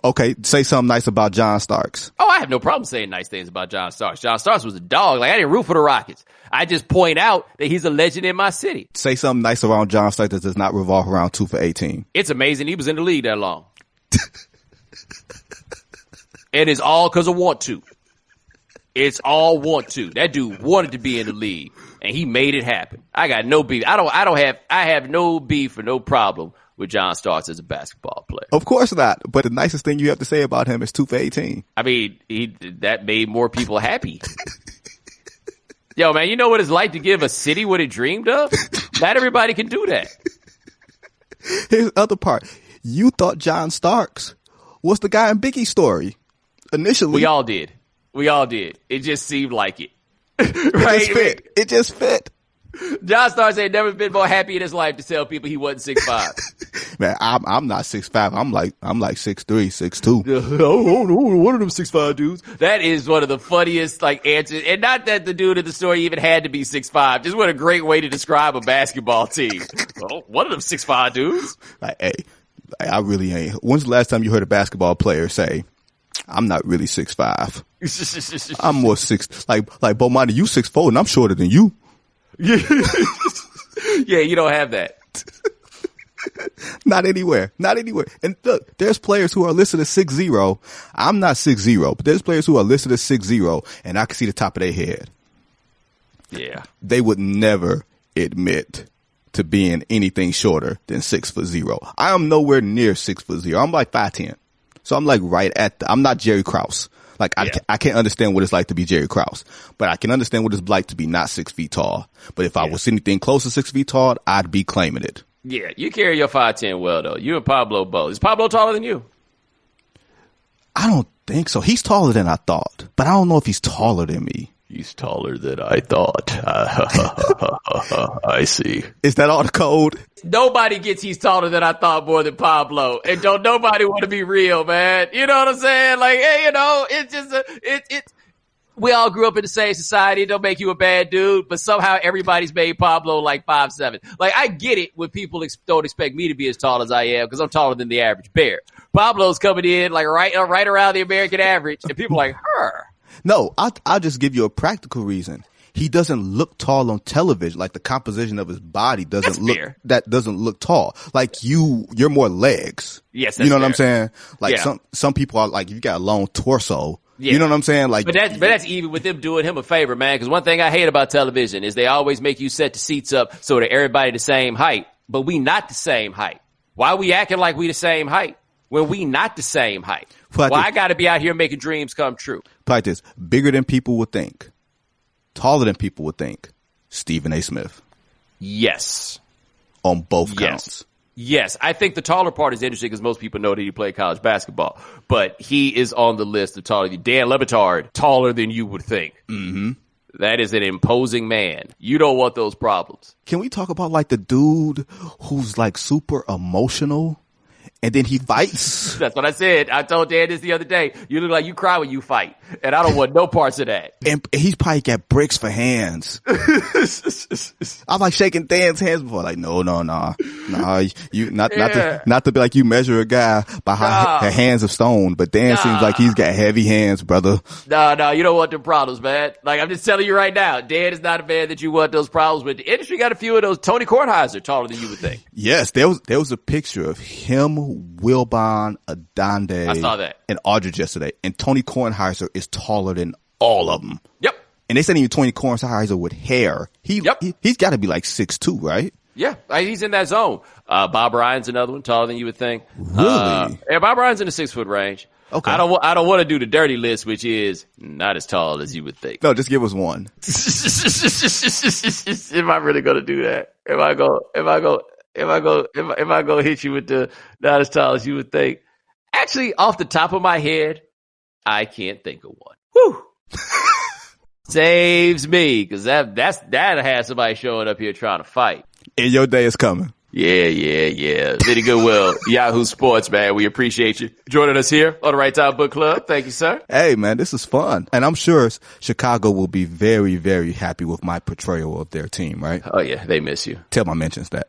Okay, say something nice about John Starks. Oh, I have no problem saying nice things about John Starks. John Starks was a dog. Like, I didn't root for the Rockets. I just point out that he's a legend in my city. Say something nice around John Starks that does not revolve around 2 for 18. It's amazing he was in the league that long. And it's all because of want to. It's all want to. That dude wanted to be in the league, and he made it happen. I got no beef. I have no beef or no problem with John Starks as a basketball player. Of course not. But the nicest thing you have to say about him is 2 for 18. I mean, that made more people happy. Yo, man, you know what it's like to give a city what it dreamed of? Not everybody can do that. Here's the other part. You thought John Starks was the guy in Biggie's story. Initially. We all did. It just seemed like it. Right? It just fit. John Starks ain't never been more happy in his life to tell people he wasn't 6'5". Man, I'm not 6'5". I'm like 6'3", 6'2". Oh, one of them 6'5" dudes. That is one of the funniest answers. And not that the dude in the story even had to be 6'5". Just what a great way to describe a basketball team. Oh, one of them 6'5" dudes. Hey, I really ain't. When's the last time you heard a basketball player say, I'm not really 6'5"? I'm more 6, like Bomani, you 6'4", and I'm shorter than you. Yeah, you don't have that. Not anywhere. And look, there's players who are listed as 6'0". I'm not 6'0", but there's players who are listed as 6'0", and I can see the top of their head. Yeah. They would never admit to being anything shorter than 6'0". I am nowhere near 6'0". I'm like 5'10". So I'm like right at I'm not Jerry Krause. Like, I can't understand what it's like to be Jerry Krause, but I can understand what it's like to be not 6 feet tall. But if I was anything close to 6 feet tall, I'd be claiming it. Yeah, you carry your 5'10" well, though. You and Pablo both. Is Pablo taller than you? I don't think so. He's taller than I thought, but I don't know if he's taller than me. He's taller than I thought. I see. Is that all the code? Nobody gets he's taller than I thought more than Pablo. And don't nobody want to be real, man. You know what I'm saying? Like, hey, it's just we all grew up in the same society. It don't make you a bad dude, but somehow everybody's made Pablo like 5'7". Like, I get it when people don't expect me to be as tall as I am because I'm taller than the average bear. Pablo's coming in like right around the American average, and people are like, her. No, I'll just give you a practical reason. He doesn't look tall on television. Like, the composition of his body doesn't look tall. Like, you're more legs. Yes, that's you know fair. what I'm saying? Like, some people are like, you got a long torso. Yeah. You know what I'm saying? Like, but that's even with them doing him a favor, man. Because one thing I hate about television is they always make you set the seats up so that everybody the same height, but we not the same height. Why we acting like we the same height when we not the same height? Well, I got to be out here making dreams come true. Like this, bigger than people would think, taller than people would think. Stephen A. Smith. Yes. On both counts. Yes. I think the taller part is interesting because most people know that he played college basketball, but he is on the list of taller. Dan Le Batard, taller than you would think. Mm-hmm. That is an imposing man. You don't want those problems. Can we talk about like the dude who's like super emotional and then he fights. That's what I said. I told Dan this the other day. You look like you cry when you fight, and I don't want no parts of that. And he's probably got bricks for hands. I'm like shaking Dan's hands before, like, no, you not to be like you measure a guy by how her hands of stone, but Dan seems like he's got heavy hands, brother. No, you don't want them problems, man. Like, I'm just telling you right now, Dan is not a man that you want those problems with. The industry got a few of those. Tony Kornheiser taller than you would think. Yes, there was a picture of him, Wilbon, Adonde, I saw that, and Aldridge yesterday, and Tony Kornheiser is taller than all of them. Yep. And they said even Tony Kornheiser with hair. He's got to be like 6'2", right? Yeah, he's in that zone. Bob Ryan's another one, taller than you would think. Really? Yeah, Bob Ryan's in the 6 foot range. Okay. I don't want to do the dirty list, which is not as tall as you would think. No, just give us one. Am I really going to do that? Am I going to hit you with the not as tall as you would think? Actually, off the top of my head, I can't think of one. Whew. Saves me, because that has somebody showing up here trying to fight. And your day is coming. Yeah. Vinnie Goodwill, Yahoo Sports, man. We appreciate you joining us here on the Right Time Book Club. Thank you, sir. Hey, man, this is fun. And I'm sure Chicago will be very, very happy with my portrayal of their team, right? Oh, yeah. They miss you. Tell my mentions that.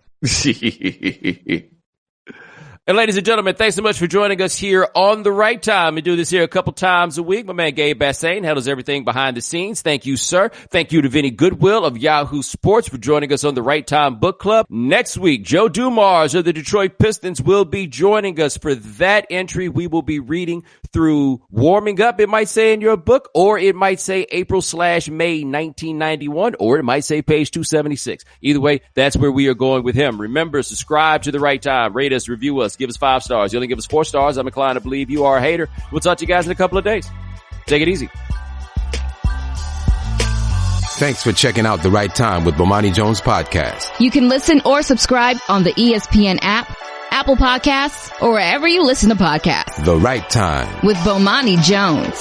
And ladies and gentlemen, thanks so much for joining us here on The Right Time. We do this here a couple times a week. My man Gabe Bassane handles everything behind the scenes. Thank you, sir. Thank you to Vinnie Goodwill of Yahoo Sports for joining us on The Right Time Book Club. Next week, Joe Dumars of the Detroit Pistons will be joining us for that entry. We will be reading through Warming Up, it might say in your book, or it might say April/May 1991, or it might say page 276. Either way, that's where we are going with him. Remember, subscribe to The Right Time. Rate us, review us. Give us 5 stars. You only give us 4 stars, I'm inclined to believe you are a hater. We'll talk to you guys in a couple of days. Take it easy. Thanks for checking out The Right Time with Bomani Jones podcast. You can listen or subscribe on the ESPN app, Apple Podcasts, or wherever you listen to podcasts. The Right Time with Bomani Jones.